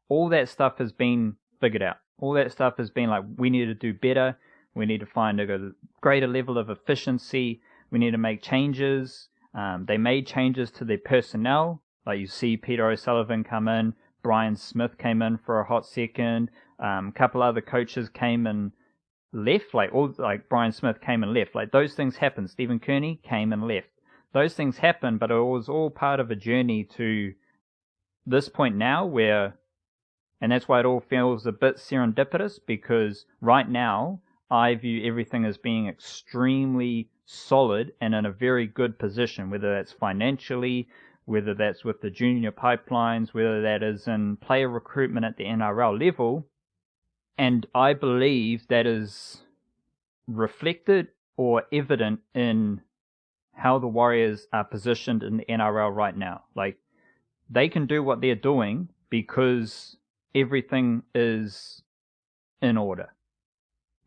[SPEAKER 1] All that stuff has been figured out. All that stuff has been like, we need to do better. We need to find a greater level of efficiency. We need to make changes. They made changes to their personnel. Like you see Peter O'Sullivan come in. Brian Smith came in for a hot second. A couple other coaches came and left. Like Brian Smith came and left. Like those things happen. Stephen Kearney came and left. Those things happen, but it was all part of a journey to this point now where, and that's why it all feels a bit serendipitous, because right now I view everything as being extremely solid and in a very good position, whether that's financially, whether that's with the junior pipelines, whether that is in player recruitment at the NRL level. And I believe that is reflected or evident in how the Warriors are positioned in the NRL right now. Like, they can do what they're doing because everything is in order.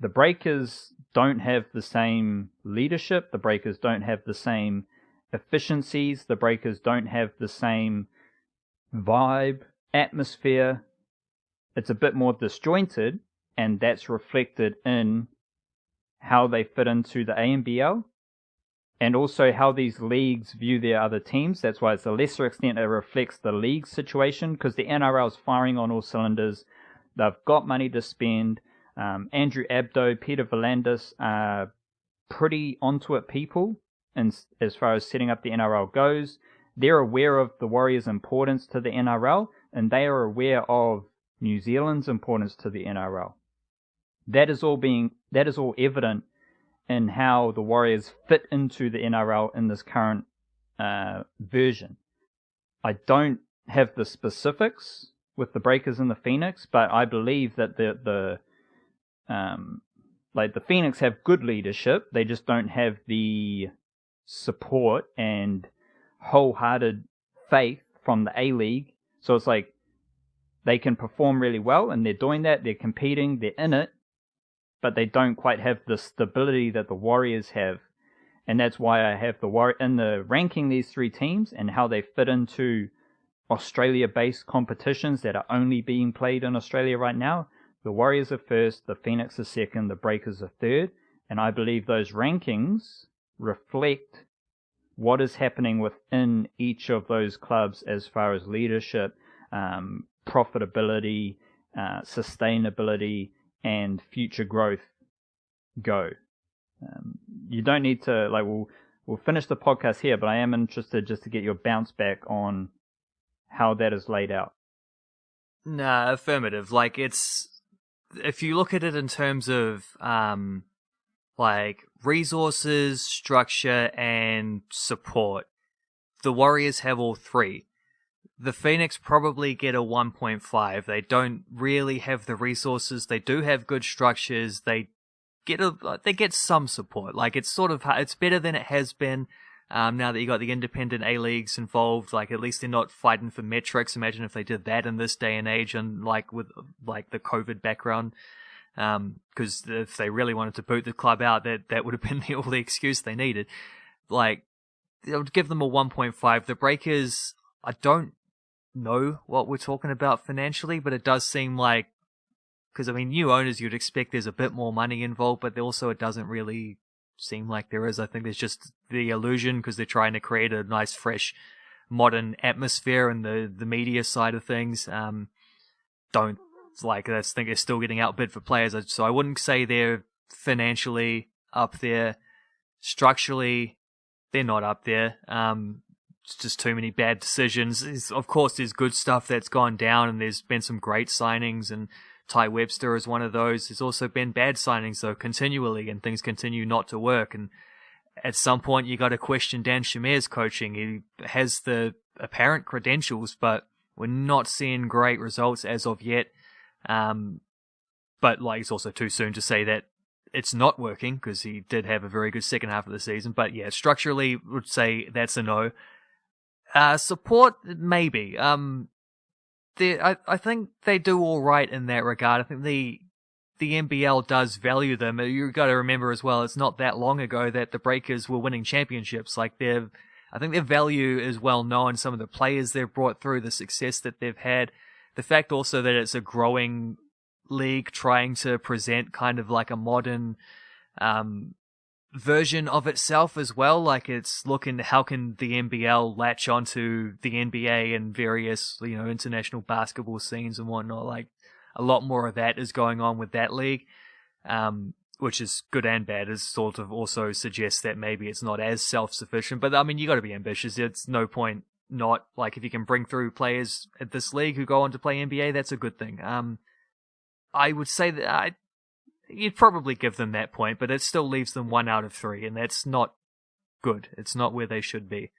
[SPEAKER 1] The Breakers don't have the same leadership. The Breakers don't have the same efficiencies. The Breakers don't have the same vibe, atmosphere. It's a bit more disjointed, and that's reflected in how they fit into the ANBL and also how these leagues view their other teams. That's why it's a lesser extent it reflects the league situation, because the NRL is firing on all cylinders. They've got money to spend. Andrew Abdo, Peter Volandis are pretty onto it people as far as setting up the NRL goes. They're aware of the Warriors' importance to the NRL, and they are aware of New Zealand's importance to the NRL. That is all evident in how the Warriors fit into the NRL in this current version. I don't have the specifics with the Breakers and the Phoenix, but I believe that the Phoenix have good leadership. They just don't have the support and wholehearted faith from the A-League. So it's like they can perform really well, and they're doing that. They're competing. They're in it. But they don't quite have the stability that the Warriors have. And that's why I have in the ranking these three teams and how they fit into Australia-based competitions that are only being played in Australia right now. The Warriors are first, the Phoenix are second, the Breakers are third. And I believe those rankings reflect what is happening within each of those clubs as far as leadership, profitability, sustainability, and future growth go. You don't need to, we'll finish the podcast here, but I am interested just to get your bounce back on how that is laid out.
[SPEAKER 2] Nah, affirmative. If you look at it in terms of like resources, structure, and support. The Warriors have all three. The Phoenix probably get a 1.5. They don't really have the resources. They do have good structures. They get some support. Like, it's better than it has been. Now that you got the independent A-leagues involved, like, at least they're not fighting for metrics. Imagine if they did that in this day and age, and like with like the COVID background. Because if they really wanted to boot the club out, that would have been the only excuse they needed. Like, I would give them a 1.5. The Breakers, I don't know what we're talking about financially, but it does seem like, because I mean, new owners, you'd expect there's a bit more money involved, but also it doesn't really seem like there is. I think there's just the illusion because they're trying to create a nice, fresh, modern atmosphere and the media side of things. Don't like, I think they're still getting outbid for players, so I wouldn't say they're financially up there. Structurally, they're not up there. It's just too many bad decisions. Of course, there's good stuff that's gone down, and there's been some great signings, and Ty Webster is one of those. There's also been bad signings, though, continually, and things continue not to work. And at some point, you got to question Dan Shamir's coaching. He has the apparent credentials, but we're not seeing great results as of yet. But like, it's also too soon to say that it's not working, because he did have a very good second half of the season. But yeah, structurally, would say that's a no. Support, maybe. I think they do all right in that regard. I think the NBL does value them. You got to remember as well, it's not that long ago that the Breakers were winning championships. Like, I think their value is well known. Some of the players they've brought through, the success that they've had, the fact also that it's a growing league trying to present kind of like a modern version of itself as well. Like, it's looking, how can the NBL latch onto the NBA and various, international basketball scenes and whatnot. Like, a lot more of that is going on with that league, which is good and bad. It sort of also suggests that maybe it's not as self-sufficient. But I mean, you got to be ambitious. It's no point not. Like, if you can bring through players at this league who go on to play NBA, that's a good thing. I would say that you'd probably give them that point, but it still leaves them 1 out of 3, and that's not good. It's not where they should be.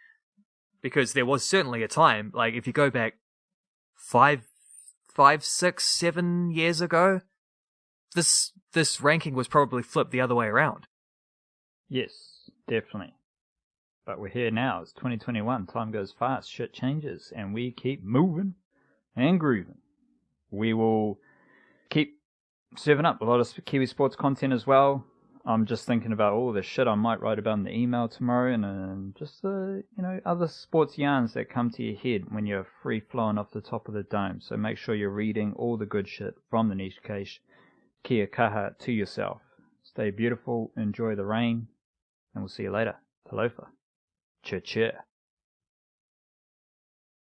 [SPEAKER 2] Because there was certainly a time, like, if you go back 5, 6, 7 years ago, this ranking was probably flipped the other way around.
[SPEAKER 1] Yes, definitely. But we're here now. It's 2021. Time goes fast. Shit changes. And we keep moving and grooving. We will keep serving up a lot of Kiwi sports content as well. I'm just thinking about all the shit I might write about in the email tomorrow, and just the other sports yarns that come to your head when you're free flowing off the top of the dome. So make sure you're reading all the good shit from the Niche Cache. Kia kaha to yourself. Stay beautiful, enjoy the rain, and we'll see you later. Talofa. Cheer cheer.